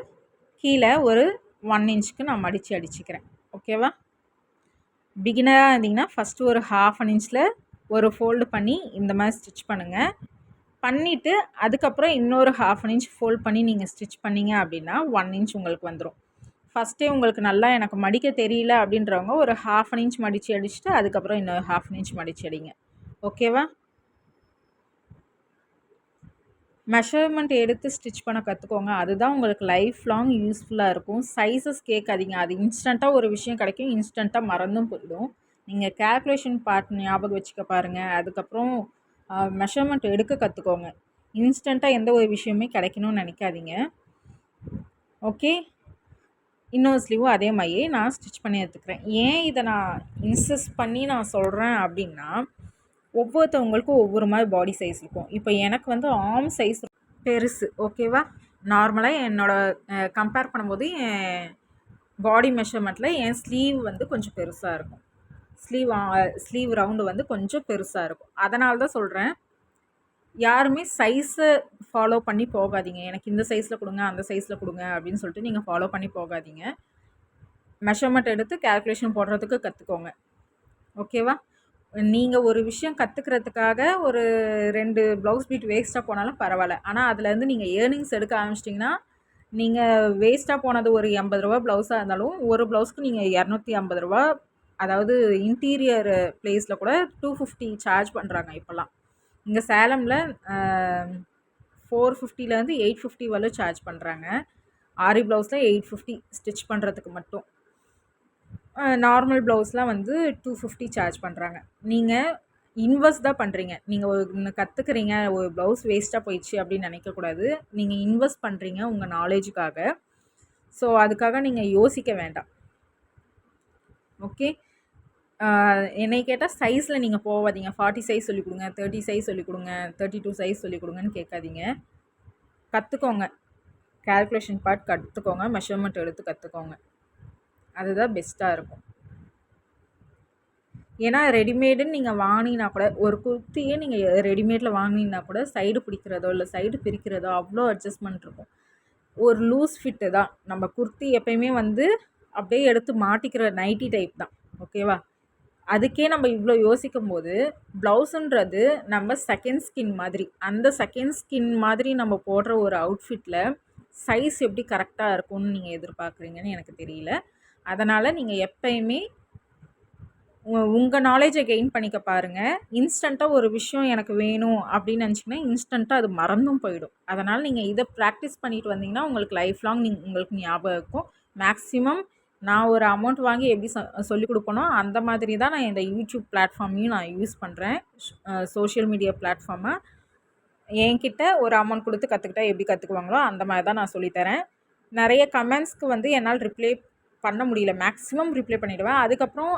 கீழே ஒரு 1 இன்ச்சுக்கு நான் மடித்து அடிச்சுக்கிறேன். ஓகேவா? பிகினராக இருந்தீங்கன்னா ஃபஸ்ட்டு ஒரு 1/2 இன்ச்சில் ஒரு ஃபோல்டு பண்ணி இந்த மாதிரி ஸ்டிச் பண்ணுங்கள். பண்ணிவிட்டு அதுக்கப்புறம் இன்னொரு 1/2 இன்ச் ஃபோல்ட் பண்ணி நீங்கள் ஸ்டிச் பண்ணிங்க அப்படின்னா 1 இன்ச் உங்களுக்கு வந்துடும். ஃபஸ்ட்டே உங்களுக்கு நல்லா எனக்கு மடிக்க தெரியல அப்படின்றவங்க ஒரு 1/2 இன்ச் மடித்து அடிச்சுட்டு அதுக்கப்புறம் இன்னொரு 1/2 இன்ச் மடித்து அடிங்க. ஓகேவா? மெஷர்மெண்ட் எடுத்து ஸ்டிச் பண்ண கற்றுக்கோங்க. அதுதான் உங்களுக்கு லைஃப் லாங் யூஸ்ஃபுல்லாக இருக்கும். சைஸஸ் கேட்காதீங்க, அது இன்ஸ்டண்ட்டாக ஒரு விஷயம் கிடைக்கும், இன்ஸ்டண்ட்டாக மறந்தும் போயிடும். நீங்கள் கேல்குலேஷன் பார்ட் ஞாபகம் வச்சுக்க பாருங்கள். அதுக்கப்புறம் மெஷர்மெண்ட் எடுக்க கற்றுக்கோங்க. இன்ஸ்டண்ட்டாக எந்த ஒரு விஷயமே கிடைக்கணும்னு நினைக்காதீங்க. ஓகே, இன்னொரு ஸ்லீவும் அதே மாதிரியே நான் ஸ்டிச் பண்ணி எடுத்துக்கிறேன். ஏன் இதை நான் இன்சிஸ்ட் பண்ணி நான் சொல்கிறேன் அப்படின்னா ஒவ்வொருத்தவங்களுக்கும் ஒவ்வொரு மாதிரி பாடி சைஸ் இருக்கும். இப்போ எனக்கு வந்து ஆர்ம் சைஸ் பெருசு. ஓகேவா? நார்மலாக என்னோடய கம்பேர் பண்ணும்போது என் பாடி மெஷர்மெண்ட்டில் என் ஸ்லீவ் வந்து கொஞ்சம் பெருசாக இருக்கும். ஸ்லீவ் ரவுண்டு வந்து கொஞ்சம் பெருசாக இருக்கும். அதனால தான் சொல்கிறேன், யாருமே சைஸை ஃபாலோ பண்ணி போகாதீங்க. எனக்கு இந்த சைஸில் கொடுங்க, அந்த சைஸில் கொடுங்க அப்படின்னு சொல்லிட்டு நீங்கள் ஃபாலோ பண்ணி போகாதீங்க. மெஷர்மெண்ட் எடுத்து கால்குலேஷன் போடுறதுக்கு கற்றுக்கோங்க. ஓகேவா? நீங்கள் ஒரு விஷயம் கற்றுக்கிறதுக்காக ஒரு 2 ப்ளவுஸ் பீட் வேஸ்ட்டாக போனாலும் பரவாயில்ல. ஆனால் அதுலேருந்து நீங்கள் ஏர்னிங்ஸ் எடுக்க ஆரம்பிச்சிட்டிங்கன்னா, நீங்கள் வேஸ்ட்டாக போனது ஒரு ரூ. 80 ப்ளவுஸாக இருந்தாலும், ஒரு ப்ளவுஸ்க்கு நீங்கள் ரூ. 250, அதாவது இன்டீரியர் பிளேஸில் கூட 250 சார்ஜ் பண்ணுறாங்க இப்போல்லாம். இங்கே சேலமில் 450லேருந்து 850 வரலும் சார்ஜ் பண்ணுறாங்க. ஆரி ப்ளவுஸில் 850 ஸ்டிச் பண்ணுறதுக்கு மட்டும். நார்மல் ப்ளவுஸ்லாம் வந்து 250 சார்ஜ் பண்ணுறாங்க. நீங்கள் இன்வெஸ்ட் தான் பண்ணுறீங்க. நீங்கள் ஒன்று கற்றுக்குறீங்க, ஒரு ப்ளவுஸ் வேஸ்ட்டாக போயிடுச்சு அப்படின்னு நினைக்கக்கூடாது. நீங்கள் இன்வெஸ்ட் பண்ணுறீங்க உங்கள் நாலேஜுக்காக. ஸோ அதுக்காக நீங்கள் யோசிக்க வேண்டாம். ஓகே. என்னை கேட்டால் சைஸில் நீங்கள் போகாதீங்க. 40 சைஸ் சொல்லிக் கொடுங்க, 30 சைஸ் சொல்லிக் கொடுங்க, 32 சைஸ் சொல்லிக் கொடுங்கன்னு கேட்காதீங்க. கற்றுக்கோங்க. கால்குலேஷன் பார்ட் கற்றுக்கோங்க, மெஷர்மெண்ட் எடுத்து கற்றுக்கோங்க. அதுதான் பெஸ்ட்டாக இருக்கும். ஏன்னா ரெடிமேடுன்னு நீங்கள் வாங்கினீங்கன்னா கூட, ஒரு குர்த்தியே நீங்கள் ரெடிமேடில் வாங்கினீங்கன்னா கூட சைடு பிடிக்கிறதோ இல்லை சைடு பிரிக்கிறதோ அவ்வளோ அட்ஜஸ்ட்மெண்ட் இருக்கும். ஒரு லூஸ் ஃபிட்டு தான். நம்ம குர்த்தி எப்பயுமே வந்து அப்படியே எடுத்து மாட்டிக்கிற நைட்டி டைப் தான். ஓகேவா? அதுக்கே நம்ம இவ்வளோ யோசிக்கும் போது, ப்ளவுஸுன்றது நம்ம செகண்ட் ஸ்கின் மாதிரி. அந்த செகண்ட் ஸ்கின் மாதிரி நம்ம போடுற ஒரு அவுட்ஃபிட்டில் சைஸ் எப்படி கரெக்டாக இருக்கும்னு நீங்கள் எதிர்பார்க்குறீங்கன்னு எனக்கு தெரியல. அதனால் நீங்கள் எப்பயுமே உங்கள் நாலேஜை கெயின் பண்ணிக்க பாருங்கள். இன்ஸ்டண்ட்டாக ஒரு விஷயம் எனக்கு வேணும் அப்படின்னு நினச்சிங்கன்னா இன்ஸ்டண்ட்டாக அது மறந்தும் போயிடும். அதனால் நீங்கள் இதை ப்ராக்டிஸ் பண்ணிட்டு வந்தீங்கன்னா உங்களுக்கு லைஃப் லாங் உங்களுக்கு ஞாபகம் இருக்கும். மேக்ஸிமம் நான் ஒரு அமௌண்ட் வாங்கி எப்படி சொல்லிக் கொடுப்பனோ அந்த மாதிரி தான் நான் இந்த யூடியூப் பிளாட்ஃபார்மையும் நான் யூஸ் பண்ணுறேன். சோஷியல் மீடியா பிளாட்ஃபார்மை என்கிட்ட ஒரு அமௌண்ட் கொடுத்து கற்றுக்கிட்டா எப்படி கற்றுக்குவாங்களோ அந்த மாதிரி தான் நான் சொல்லித்தரேன். நிறைய கமெண்ட்ஸ்க்கு வந்து என்னால் ரிப்ளை பண்ண முடியல. மேக்ஸிமம் ரிப்ளை பண்ணிவிடுவேன். அதுக்கப்புறம்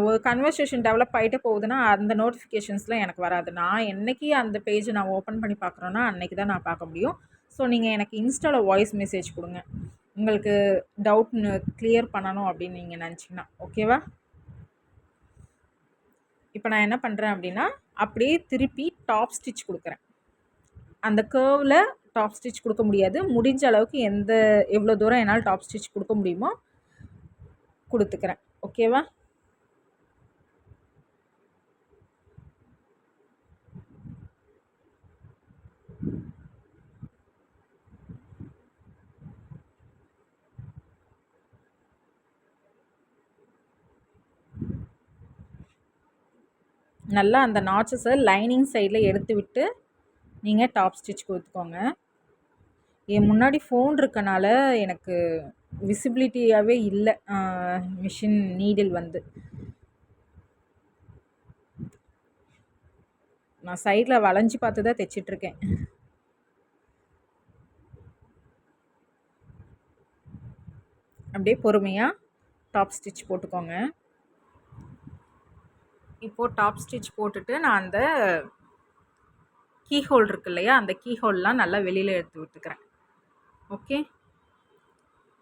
ஒரு கன்வர்சேஷன் டெவலப் ஆகிட்டே போகுதுன்னா அந்த நோட்டிஃபிகேஷன்ஸ்லாம் எனக்கு வராது. நான் என்றைக்கு அந்த பேஜை நான் ஓப்பன் பண்ணி பார்க்குறேன்னா அன்றைக்கி தான் நான் பார்க்க முடியும். ஸோ நீங்கள் எனக்கு இன்ஸ்டாவில் வாய்ஸ் மெசேஜ் கொடுங்க, உங்களுக்கு டவுட் கிளியர் பண்ணணும் அப்படின்னு நீங்கள் நினச்சிங்கன்னா. ஓகேவா? இப்போ நான் என்ன பண்ணுறேன் அப்படின்னா, அப்படியே திருப்பி டாப் ஸ்டிச் கொடுக்குறேன். அந்த கர்வில் டாப் ஸ்டிச் கொடுக்க முடியாது. முடிஞ்ச அளவுக்கு எவ்வளோ தூரம் என்னால் டாப் ஸ்டிச் கொடுக்க முடியுமோ கொடுத்துக்கிறேன். ஓகேவா? நல்லா அந்த நாட்சஸை லைனிங் சைடில் எடுத்து விட்டு நீங்கள் டாப் ஸ்டிச் கொடுத்துக்கோங்க. என் முன்னாடி ஃபோன் இருக்கனால எனக்கு விசிபிலிட்டியாகவே இல்லை மிஷின் நீடில் வந்து. நான் சைடில் வளைஞ்சி பார்த்து தான் தைச்சிட்ருக்கேன். அப்படியே பொறுமையாக டாப் ஸ்டிச் போட்டுக்கோங்க. இப்போது டாப் ஸ்டிச் போட்டுட்டு நான் அந்த கீஹோல் இருக்கு இல்லையா, அந்த கீஹோல்லாம் நல்லா வெளியில் எடுத்து விட்டுக்கிறேன். ஓகே,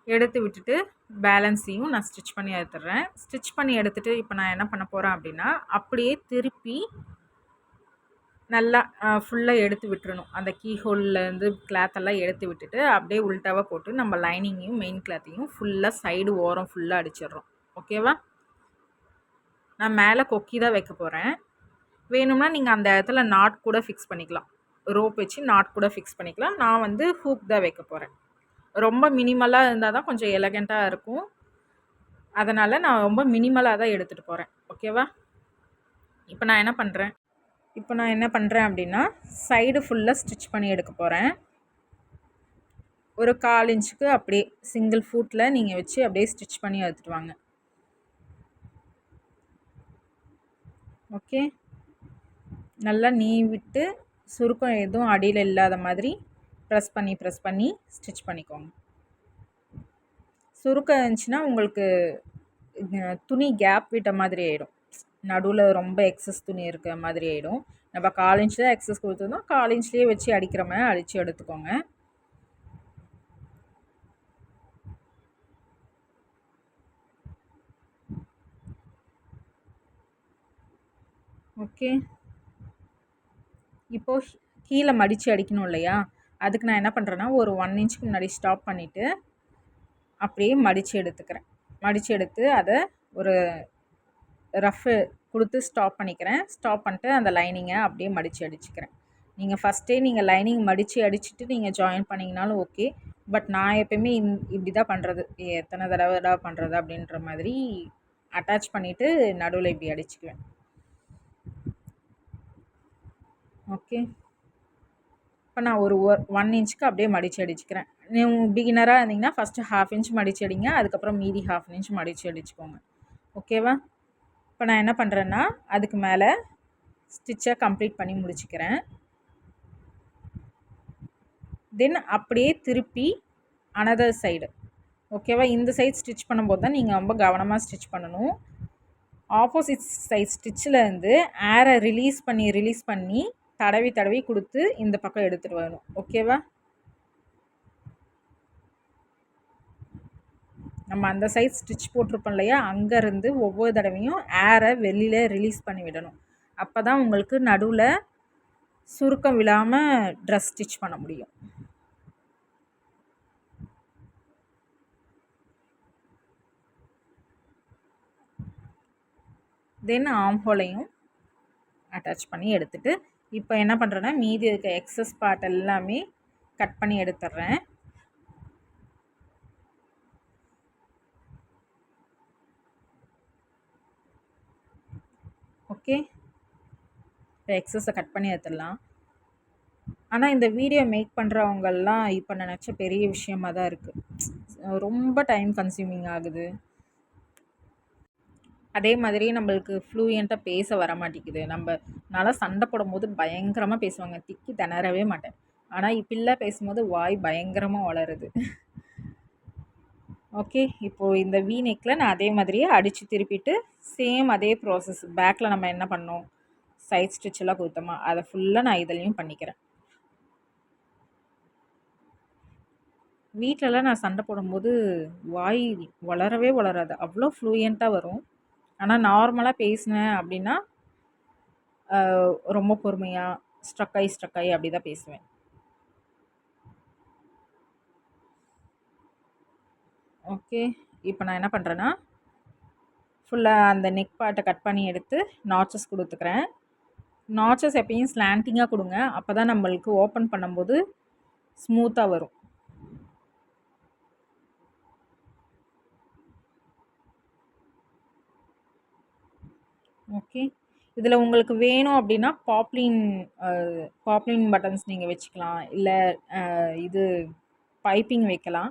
எடுத்து விட்டுட்டு பேலன்ஸையும் நான் ஸ்டிச் பண்ணி எடுத்துடுறேன். ஸ்டிச் பண்ணி எடுத்துகிட்டு இப்போ நான் என்ன பண்ண போகிறேன் அப்படின்னா, அப்படியே திருப்பி நல்லா ஃபுல்லாக எடுத்து விட்டுறணும். அந்த கீஹோல்லேருந்து கிளாத்தெல்லாம் எடுத்து விட்டுட்டு அப்படியே உல்ட்டாவாக போட்டு நம்ம லைனிங்கையும் மெயின் கிளாத்தையும் ஃபுல்லாக சைடு ஓரம் ஃபுல்லாக அடிச்சிடுறோம். ஓகேவா? நான் மேலே கொக்கி தான் வைக்க போகிறேன். வேணும்னா நீங்கள் அந்த இடத்துல நாட் கூட ஃபிக்ஸ் பண்ணிக்கலாம். ரோப் வச்சு நாட் கூட ஃபிக்ஸ் பண்ணிக்கலாம். நான் வந்து ஹூக் தான் வைக்க போகிறேன். ரொம்ப மினிமலாக இருந்தால் தான் கொஞ்சம் எலகண்ட்டாக இருக்கும். அதனால் நான் ரொம்ப மினிமலாக தான் எடுத்துகிட்டு போகிறேன். ஓகேவா? இப்போ நான் என்ன பண்ணுறேன் அப்படின்னா, சைடு ஃபுல்லாக ஸ்டிச் பண்ணி எடுக்க போகிறேன். ஒரு 1/4 இன்ச்சுக்கு அப்படியே சிங்கிள் ஃபுட்டில் நீங்கள் வச்சு அப்படியே ஸ்டிச் பண்ணி எடுத்துகிட்டு வாங்க. ஓகே, நல்லா நீவி விட்டு சுருக்கம் எதுவும் அடியில் இல்லாத மாதிரி ப்ரெஸ் பண்ணி ஸ்டிச் பண்ணிக்கோங்க. சுருக்கம் இருந்துச்சுன்னா உங்களுக்கு துணி கேப் விட்ட மாதிரி ஆகிடும். நடுவில் ரொம்ப எக்ஸஸ் துணி இருக்கிற மாதிரி ஆகிடும். நம்ம 1/4 இன்ச் தான் எக்ஸஸ் கொடுத்துருந்தோம், 1/4 இன்ச்லேயே வச்சு அடிக்கிற மாதிரி அடித்து எடுத்துக்கோங்க. ஓகே. இப்போ கீழ மடிச்சு அடிக்கணும் இல்லையா? அதுக்கு நான் என்ன பண்றேன்னா, ஒரு 1 இன்ச்சுக்கு முன்னாடி ஸ்டாப் பண்ணிட்டு, அப்படியே மடிச்சு எடுத்துக்கிறேன். மடிச்சு எடுத்து அத ஒரு ரஃப்பு குடுத்து ஸ்டாப் பண்ணிக்கிறேன். ஸ்டாப் பண்ணிட்டு அந்த லைனிங்க அப்படியே மடிச்சு அடிச்சுக்கிறேன். நீங்க ஃபர்ஸ்ட்டே நீங்க லைனிங் மடிச்சு அடிச்சுட்டு நீங்க ஜாயின் பண்ணீங்கனாலும் ஓகே. பட் நான் எப்பயுமே இப்படி தான் பண்றது. எத்தன தடவடா பண்றது அப்படின்ற மாதிரி அட்டாச் பண்ணிட்டு நடுவுல இப்படி அடிச்சுக்குவேன். ஓகே. இப்ப நான் ஒரு 1 இன்ச்சுக்கு அப்படியே மடிச்சு அடிச்சுக்கிறேன். நீங்க பிகினரா இருந்தீங்கன்னா, ஃபர்ஸ்ட்டு 1/2 இன்ச் மடிச்சு அடிங்க. அதுக்கப்புறம் மீதி 1/2 இன்ச் மடிச்சு அடிச்சுக்கோங்க. ஓகேவா? இப்ப நான் என்ன பண்றேன்னா, அதுக்கு மேல ஸ்டிச்ச கம்ப்ளீட் பண்ணி முடிச்சுக்கிறேன். தென் அப்படியே திருப்பி அனதர் சைடு. ஓகேவா? இந்த சைடு ஸ்டிச் பண்ணும்போது தான் நீங்க ரொம்ப கவனமா ஸ்டிச் பண்ணணும். ஆப்போசிட் சைட் ஸ்டிச்சில் இருந்து ஏரை ரிலீஸ் பண்ணி தடவி தடவி கொடுத்து இந்த பக்கம் எடுத்துகிட்டு வரணும். ஓகேவா? நம்ம அந்த சைட் ஸ்டிச் போட்டிருப்போம் இல்லையா, அங்கேருந்து ஒவ்வொரு தடவையும் ஏரை வெளியில் ரிலீஸ் பண்ணி விடணும். அப்போ தான் உங்களுக்கு நடுவில் சுருக்கம் விழாமல் ட்ரெஸ் ஸ்டிச் பண்ண முடியும். தென் ஆம் ஹோலையும் அட்டாச் பண்ணி எடுத்துட்டு, இப்போ என்ன பண்ணுறேன்னா, மீதி இருக்க எக்ஸஸ் பார்ட் எல்லாமே கட் பண்ணி எடுத்துடுறேன். ஓகே. இப்போ எக்ஸஸை கட் பண்ணி எடுத்துடலாம். ஆனால் இந்த வீடியோ மேக் பண்ணுறவங்கெல்லாம் இப்போ நினச்ச பெரிய விஷயமா தான் இருக்குது. ரொம்ப டைம் கன்சியூமிங் ஆகுது. அதே மாதிரி நம்மளுக்கு ஃப்ளூயண்ட்டாக பேச வர மாட்டேங்குது. நான்லாம் சண்டை போடும்போது பயங்கரமாக பேசுவாங்க. திக்கி திணறவே மாட்டேன். ஆனால் இப்படிலாம் பேசும்போது வாய் பயங்கரமாக வளருது. ஓகே. இப்போது இந்த வி நெக்கில் நான் அதே மாதிரியே அடித்து திருப்பிட்டு சேம் அதே ப்ராசஸ் பேக்கில் நம்ம என்ன பண்ணோம், சைட் ஸ்டிச்செல்லாம் கொடுத்தோமா, அதை ஃபுல்லாக நான் இதுலேயும் பண்ணிக்கிறேன். வீட்லலாம் நான் சண்டை போடும்போது வாய் வளரவே வளராது. அவ்வளோ ஃப்ளூயண்ட்டாக வரும். ஆனால் நார்மலாக பேசினேன் அப்படின்னா ரொம்ப பொறுமையாக ஸ்ட்ரக் ஆகி அப்படி தான் பேசுவேன். ஓகே. இப்போ நான் என்ன பண்ணுறேன்னா, ஃபுல்லாக அந்த நெக் பார்ட்டை கட் பண்ணி எடுத்து நாச்சஸ் கொடுத்துக்கிறேன். நாச்சஸ் எப்பயும் ஸ்லாண்டிங்காக கொடுங்க. அப்போ தான் நம்மளுக்கு ஓப்பன் பண்ணும்போது ஸ்மூத்தாக வரும். ஓகே. இதில் உங்களுக்கு வேணும் அப்படின்னா பாப்லின் பட்டன்ஸ் நீங்கள் வச்சுக்கலாம். இல்லை இது பைப்பிங் வைக்கலாம்.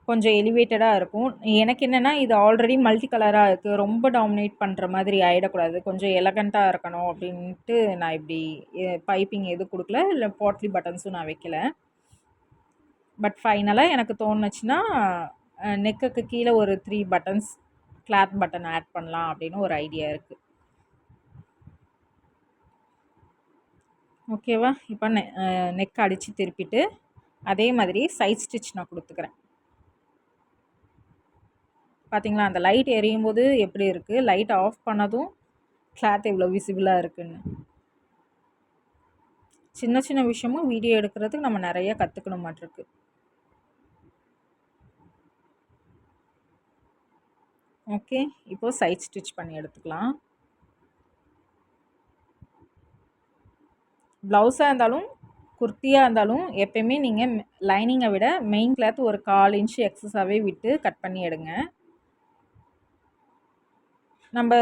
கொஞ்சம் எலிவேட்டடாக இருக்கும். எனக்கு என்னென்னா, இது ஆல்ரெடி மல்டி கலராக இருக்குது. ரொம்ப டாமினேட் பண்ணுற மாதிரி ஆகிடக்கூடாது. கொஞ்சம் எலகண்ட்டாக இருக்கணும் அப்படின்ட்டு நான் இப்படி பைப்பிங் எதுவும் கொடுக்கல. இல்லை பாட்லி பட்டன்ஸும் நான் வைக்கல. பட் ஃபைனலாக எனக்கு தோணுச்சுன்னா, நெக்குக்கு கீழே ஒரு 3 பட்டன்ஸ் கிளாத் பட்டன் ஆட் பண்ணலாம் அப்படின்னு ஒரு ஐடியா இருக்குது. ஓகேவா? இப்போ நெக் அடித்து திருப்பிட்டு அதே மாதிரி சைட் ஸ்டிச் நான் கொடுத்துக்கிறேன். பார்த்தீங்களா, அந்த லைட் எரியும் போது எப்படி இருக்குது, லைட் ஆஃப் பண்ணதும் கிளாத் எவ்வளோ விசிபிளாக இருக்குன்னு. சின்ன சின்ன விஷயமும் வீடியோ எடுக்கிறதுக்கு நம்ம நிறைய கற்றுக்கணும் மாட்டிருக்கு. ஓகே. இப்போது சைட் ஸ்டிச் பண்ணி எடுத்துக்கலாம். ப்ளவுஸாக இருந்தாலும் குர்த்தியாக இருந்தாலும் எப்பயுமே நீங்கள் லைனிங்கை விட மெயின் கிளாத் ஒரு 1/4 இன்ச்சு எக்ஸஸாகவே விட்டு கட் பண்ணி எடுங்க. நம்ம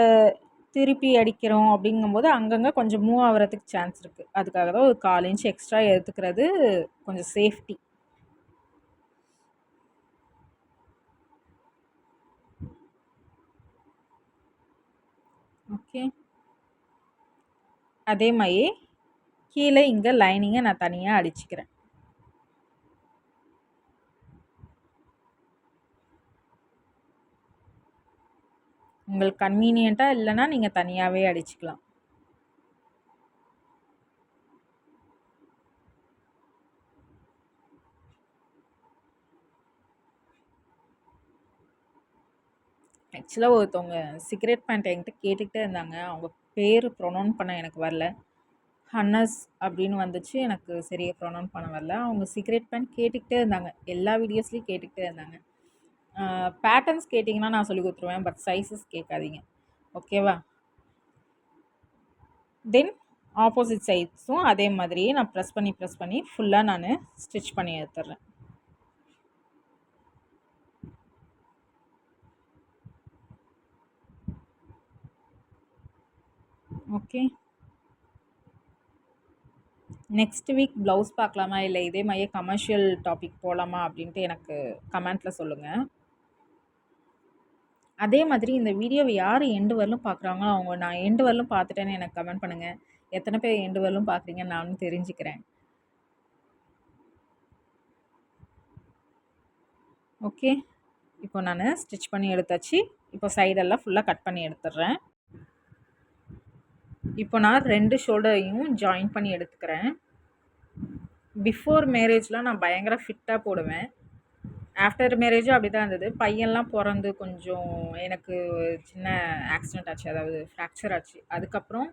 திருப்பி அடிக்கிறோம் அப்படிங்கும்போது அங்கங்கே கொஞ்சம் மூவ் ஆகிறதுக்கு சான்ஸ் இருக்குது. அதுக்காக தான் ஒரு 1/4 இன்ச் எக்ஸ்ட்ரா எடுத்துக்கிறது கொஞ்சம் சேஃப்டி. ஓகே. அதே மாதிரி கீழே இங்கே லைனிங்கை நான் தனியாக அடிச்சுக்கிறேன். உங்களுக்கு கன்வீனியண்ட்டாக இல்லைன்னா நீங்கள் தனியாகவே அடிச்சுக்கலாம். ஆக்சுவலாக ஒருத்தவங்க சிகரெட் பேண்ட் என்கிட்ட கேட்டுக்கிட்டே இருந்தாங்க. அவங்க பேர் ப்ரொனவுன் பண்ண எனக்கு வரல. ஹன்னஸ் அப்படின்னு வந்துச்சு. எனக்கு சரியாக ப்ரொனவுன் பண்ண வரல. அவங்க சீக்ரெட் பேண்ட் கேட்டுக்கிட்டே இருந்தாங்க. எல்லா வீடியோஸ்லேயும் கேட்டுக்கிட்டே இருந்தாங்க. பேட்டர்ன்ஸ் கேட்டிங்கன்னா நான் சொல்லி கொடுத்துருவேன். பட் சைஸஸ் கேட்காதீங்க. ஓகேவா? தென் ஆப்போசிட் சைட்ஸும் அதே மாதிரியே நான் ப்ரெஸ் பண்ணி ஃபுல்லாக நான் ஸ்டிச் பண்ணி எடுத்துடுறேன். ஓகே. நெக்ஸ்ட் வீக் ப்ளவுஸ் பார்க்கலாமா, இல்லை இதே மாதிரியே கமர்ஷியல் டாபிக் போகலாமா அப்படின்ட்டு எனக்கு கமெண்ட்டில் சொல்லுங்கள். அதே மாதிரி இந்த வீடியோவை யார் எண்டு வரலும் பார்க்குறாங்களோ அவங்க நான் எண்டு வரலும் பார்த்துட்டேன்னு எனக்கு கமெண்ட் பண்ணுங்கள். எத்தனை பேர் எண்டு வரலும் பார்க்குறீங்கன்னு நானும் தெரிஞ்சுக்கிறேன். ஓகே, இப்போ நான் ஸ்டிச் பண்ணி எடுத்தாச்சு. இப்போ சைடெல்லாம் ஃபுல்லாக கட் பண்ணி எடுத்துடுறேன். இப்போ நான் 2 ஷோல்டரையும் ஜாயின் பண்ணி எடுத்துக்கிறேன். பிஃபோர் மேரேஜ்லாம் நான் பயங்கர ஃபிட்டாக போடுவேன். ஆஃப்டர் மேரேஜும் அப்படி தான் இருந்தது. பையன்லாம் பிறந்து கொஞ்சம் எனக்கு சின்ன ஆக்சிடெண்ட் ஆச்சு, அதாவது ஃப்ராக்சர் ஆச்சு. அதுக்கப்புறம்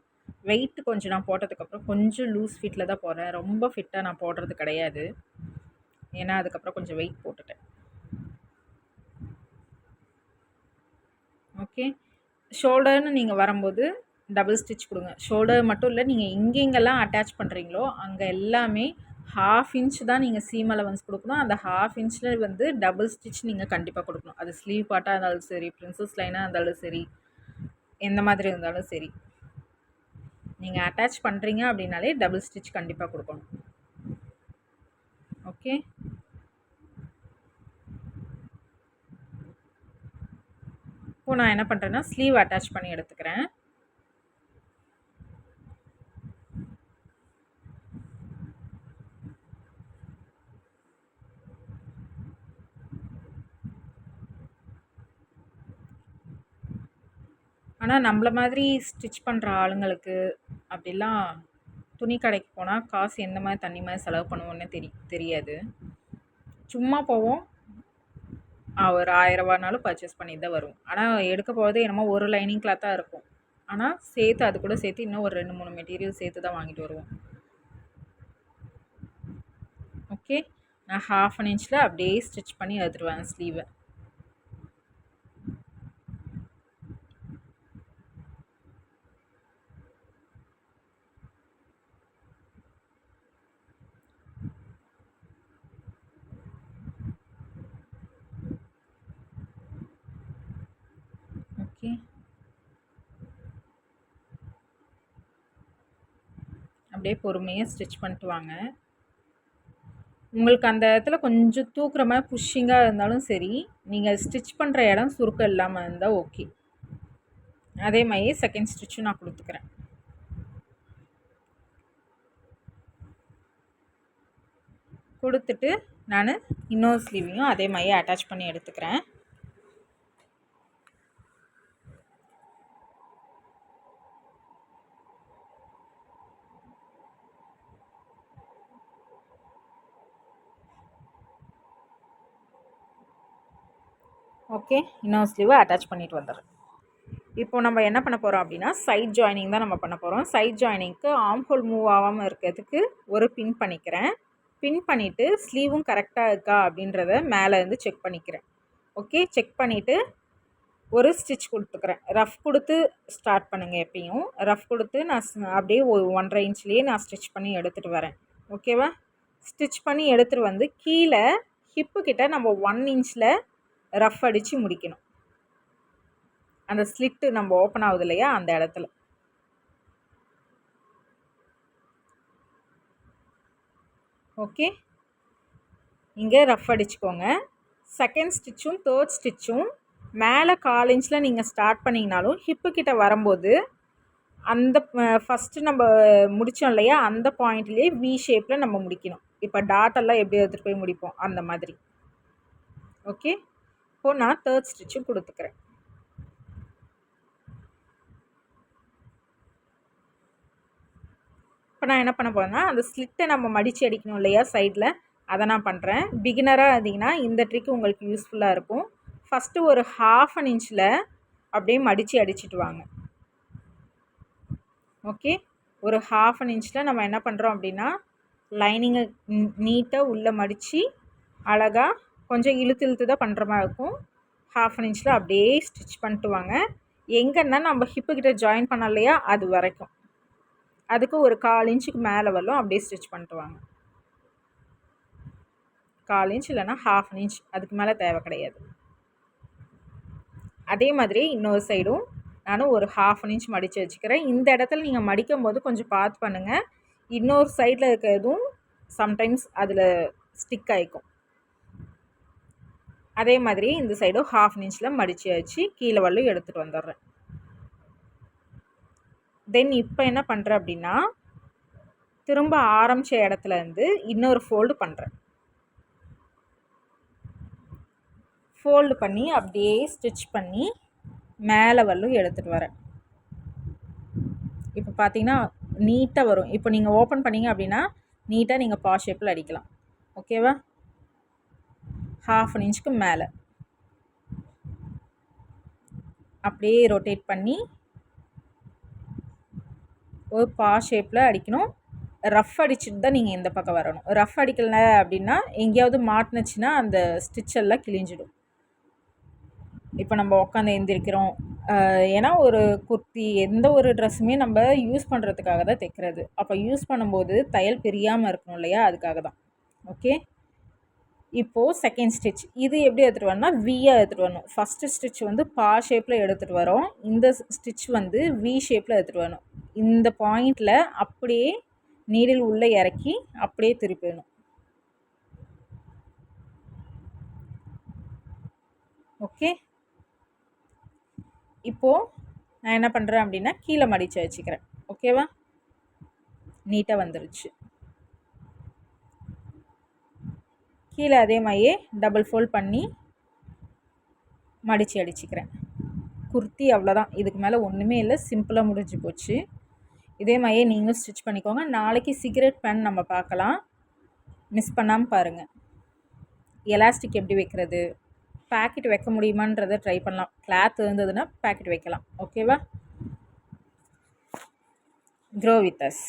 வெயிட் கொஞ்சம் நான் போட்டதுக்கப்புறம் கொஞ்சம் லூஸ் ஃபிட்டில் தான் போடுறேன். ரொம்ப ஃபிட்டாக நான் போடுறது கிடையாது. ஏன்னா அதுக்கப்புறம் கொஞ்சம் வெயிட் போட்டுட்டேன். ஓகே, ஷோல்டர்னு நீங்கள் வரும்போது டபுள் ஸ்டிச் கொடுங்க. ஷோல்டர் மட்டும் இல்லை, நீங்கள் எங்கெங்கெல்லாம் அட்டாச் பண்ணுறீங்களோ அங்கே எல்லாமே 1/2 இன்ச் தான் நீங்கள் சீம் அலவன்ஸ் கொடுக்கணும். அந்த 1/2 இன்ச்சில் வந்து டபுள் ஸ்டிச் நீங்கள் கண்டிப்பாக கொடுக்கணும். அது ஸ்லீவ் பார்ட்டாக இருந்தாலும் சரி, பிரின்சஸ் லைனாக இருந்தாலும் சரி, எந்த மாதிரி இருந்தாலும் சரி, நீங்கள் அட்டாச் பண்ணுறீங்க அப்படின்னாலே டபுள் ஸ்டிச் கண்டிப்பாக கொடுக்கணும். ஓகே, இப்போ நான் என்ன பண்ணுறேன்னா ஸ்லீவ் அட்டாச் பண்ணி எடுத்துக்கிறேன். ஆனால் நம்மள மாதிரி ஸ்டிச் பண்ணுற ஆளுங்களுக்கு அப்படிலாம் துணி கடைக்கு போனால் காசு எந்த மாதிரி தண்ணி மாதிரி செலவு பண்ணுவோன்னே தெரியாது. சும்மா போவோம், ஒரு 1000 ரூபானாலும் பர்ச்சேஸ் பண்ணிட்டு தான் வரும். ஆனால் எடுக்க போகிறது என்னமோ ஒரு லைனிங் கிளாத்தாக இருக்கும். ஆனால் சேர்த்து அது கூட சேர்த்து இன்னும் ஒரு 2-3 மெட்டீரியல் சேர்த்து தான் வாங்கிட்டு வருவோம். ஓகே, நான் 1/2 இன்ச்சில் அப்படியே ஸ்டிச் பண்ணி எடுத்துருவேன் ஸ்லீவை. ஓகே, அப்படியே பொறுமையாக ஸ்டிச் பண்ணிட்டு வாங்க. உங்களுக்கு அந்த இடத்துல கொஞ்சம் தூக்குற மாதிரி புஷ்ஷிங்காக இருந்தாலும் சரி, நீங்கள் ஸ்டிச் பண்ணுற இடம் சுருக்கம் இல்லாமல் இருந்தால் ஓகே. அதே மாதிரி செகண்ட் ஸ்டிச்சும் நான் கொடுத்துக்கிறேன். கொடுத்துட்டு நான் இன்னொரு ஸ்லீவையும் அதே மாதிரி அட்டாச் பண்ணி எடுத்துக்கிறேன். ஓகே, இன்னொரு ஸ்லீவை அட்டாச் பண்ணிட்டு வந்துடுறேன். இப்போ நம்ம என்ன பண்ண போகிறோம் அப்படின்னா சைட் ஜாயினிங் தான் நம்ம பண்ண போகிறோம். சைட் ஜாயினிங்க்கு ஆர்ம் ஹோல் மூவ் ஆகாமல் இருக்கிறதுக்கு ஒரு பின் பண்ணிக்கிறேன். பின் பண்ணிவிட்டு ஸ்லீவும் கரெக்டாக இருக்கா அப்படின்றத மேலே இருந்து செக் பண்ணிக்கிறேன். ஓகே, செக் பண்ணிவிட்டு ஒரு ஸ்டிச் கொடுத்துக்கிறேன். ரஃப் கொடுத்து ஸ்டார்ட் பண்ணுங்கள். எப்பயும் ரஃப் கொடுத்து நான் அப்படியே 1.5 இன்ச்லேயே நான் ஸ்டிச் பண்ணி எடுத்துகிட்டு வரேன். ஓகேவா? ஸ்டிச் பண்ணி எடுத்துகிட்டு வந்து கீழே ஹிப்பு கிட்ட நம்ம 1 இன்ச்சில் ரஃப் அடித்து முடிக்கணும். அந்த ஸ்லிட்டு நம்ம ஓப்பன் ஆகுது இல்லையா, அந்த இடத்துல. ஓகே, இங்கே ரஃப் அடிச்சுக்கோங்க. செகண்ட் ஸ்டிச்சும் தேர்ட் ஸ்டிச்சும் மேலே 1/4 இன்ச்சில் நீங்கள் ஸ்டார்ட் பண்ணிங்கனாலும் ஹிப்பு கிட்ட வரும்போது அந்த ஃபஸ்ட்டு நம்ம முடித்தோம் இல்லையா, அந்த பாயிண்ட்லேயே வி ஷேப்பில் நம்ம முடிக்கணும். இப்போ டாட்டெல்லாம் எப்படி எடுத்துகிட்டு போய் முடிப்போம் அந்த மாதிரி. ஓகே, இப்போது நான் தேர்ட் ஸ்டிச்சும் கொடுத்துக்கிறேன். இப்போ நான் என்ன பண்ண போகிறேன்னா அந்த ஸ்லிட்டை நம்ம மடித்து அடிக்கணும் இல்லையா சைடில், அதை நான் பண்ணுறேன். பிகினராக இருந்தீங்கன்னா இந்த ட்ரிக் உங்களுக்கு யூஸ்ஃபுல்லாக இருக்கும். ஃபஸ்ட்டு ஒரு 1/2 இன்ச்சில் அப்படியே மடித்து அடிச்சுட்டு வாங்க. ஓகே, ஒரு 1/2 இன்ச்சில் நம்ம என்ன பண்ணுறோம் அப்படின்னா லைனிங்கை நீட்டாக உள்ளே மடித்து அழகாக கொஞ்சம் இழுத்து இழுத்து தான் பண்ணுற மாதிரி இருக்கும். 1/2 இன்ச்சில் அப்படியே ஸ்டிச் பண்ணிட்டு வாங்க. எங்கன்னா நம்ம ஹிப்புக்கிட்ட ஜாயின் பண்ணோம் இல்லையா, அது வரைக்கும். அதுக்கு ஒரு 1/4 இன்ச்சுக்கு மேலே வரலும் அப்படியே ஸ்டிச் பண்ணிட்டு வாங்க. 1/4 இன்ச் இல்லைன்னா 1/2 இன்ச், அதுக்கு மேலே தேவை கிடையாது. அதே மாதிரி இன்னொரு சைடும் நானும் ஒரு 1/2 இன்ச் மடித்து வச்சுக்கிறேன். இந்த இடத்துல நீங்கள் மடிக்கும் போது கொஞ்சம் பார்த்து பண்ணுங்கள். இன்னொரு சைடில் இருக்கிறதும் சம்டைம்ஸ் அதில் ஸ்டிக் ஆகிக்கும். அதே மாதிரி இந்த சைடும் 1/2 இன்ச்சில் மடித்து வச்சு கீழே வரலும் எடுத்துகிட்டு வந்துடுறேன். தென் இப்போ என்ன பண்ணுறேன் அப்படின்னா திரும்ப ஆரம்பித்த இடத்துலேருந்து இன்னொரு ஃபோல்டு பண்ணுறேன். ஃபோல்டு பண்ணி அப்படியே ஸ்டிச் பண்ணி மேலே வரலும் எடுத்துகிட்டு வரேன். இப்போ பார்த்தீங்கன்னா நீட்டாக வரும். இப்போ நீங்கள் ஓப்பன் பண்ணிங்க அப்படின்னா நீட்டாக நீங்கள் பா ஷேப்பில் அடிக்கலாம். ஓகேவா? 1/2 இன்ச்சுக்கு மேலே அப்படியே ரொட்டேட் பண்ணி ஒரு பா ஷேப்பில் அடிக்கணும். ரஃப் அடிச்சுட்டு தான் நீங்கள் இந்த பக்கம் வரணும். ரஃப் அடிக்கலை அப்படின்னா எங்கேயாவது மாட்டினுச்சுன்னா அந்த ஸ்டிச்செல்லாம் கிழிஞ்சிடும். இப்போ நம்ம உட்காந்து எழுந்திரிக்கிறோம், ஏன்னா ஒரு குர்த்தி எந்த ஒரு ட்ரெஸ்ஸுமே நம்ம யூஸ் பண்ணுறதுக்காக தான் தைக்கிறது. அப்போ யூஸ் பண்ணும்போது தையல் பிரியாமல் இருக்கணும் இல்லையா, அதுக்காக தான். ஓகே, இப்போது செகண்ட் ஸ்டிச் இது எப்படி எடுத்துகிட்டு வரணும்னா வியாக எடுத்துகிட்டு வரணும். ஃபஸ்ட்டு ஸ்டிச் வந்து பா ஷேப்பில் எடுத்துகிட்டு வரோம். இந்த ஸ்டிச் வந்து வி ஷேப்பில் எடுத்துகிட்டு வரணும். இந்த பாயிண்டில் அப்படியே நீடில் உள்ளே இறக்கி அப்படியே திருப்பிடணும். ஓகே, இப்போது நான் என்ன பண்ணுறேன் அப்படின்னா கீழே மடித்து வச்சுக்கிறேன். ஓகேவா? நீட்டாக வந்துருச்சு. கீழே அதே மாதிரியே டபுள் ஃபோல்ட் பண்ணி மடித்து அடிச்சுக்கிறேன். குர்த்தி அவ்வளோதான், இதுக்கு மேலே ஒன்றுமே இல்லை, சிம்பிளாக முடிஞ்சு போச்சு. இதே மாதிரியே நீங்களும் ஸ்டிச் பண்ணிக்கோங்க. நாளைக்கு சிகரெட் பேன் நம்ம பார்க்கலாம், மிஸ் பண்ணாமல் பாருங்கள். எலாஸ்டிக் எப்படி வைக்கிறது, பேக்கெட் வைக்க முடியுமான்றதை ட்ரை பண்ணலாம். கிளாத் இருந்ததுன்னா பேக்கெட் வைக்கலாம். ஓகேவா? Grow with us.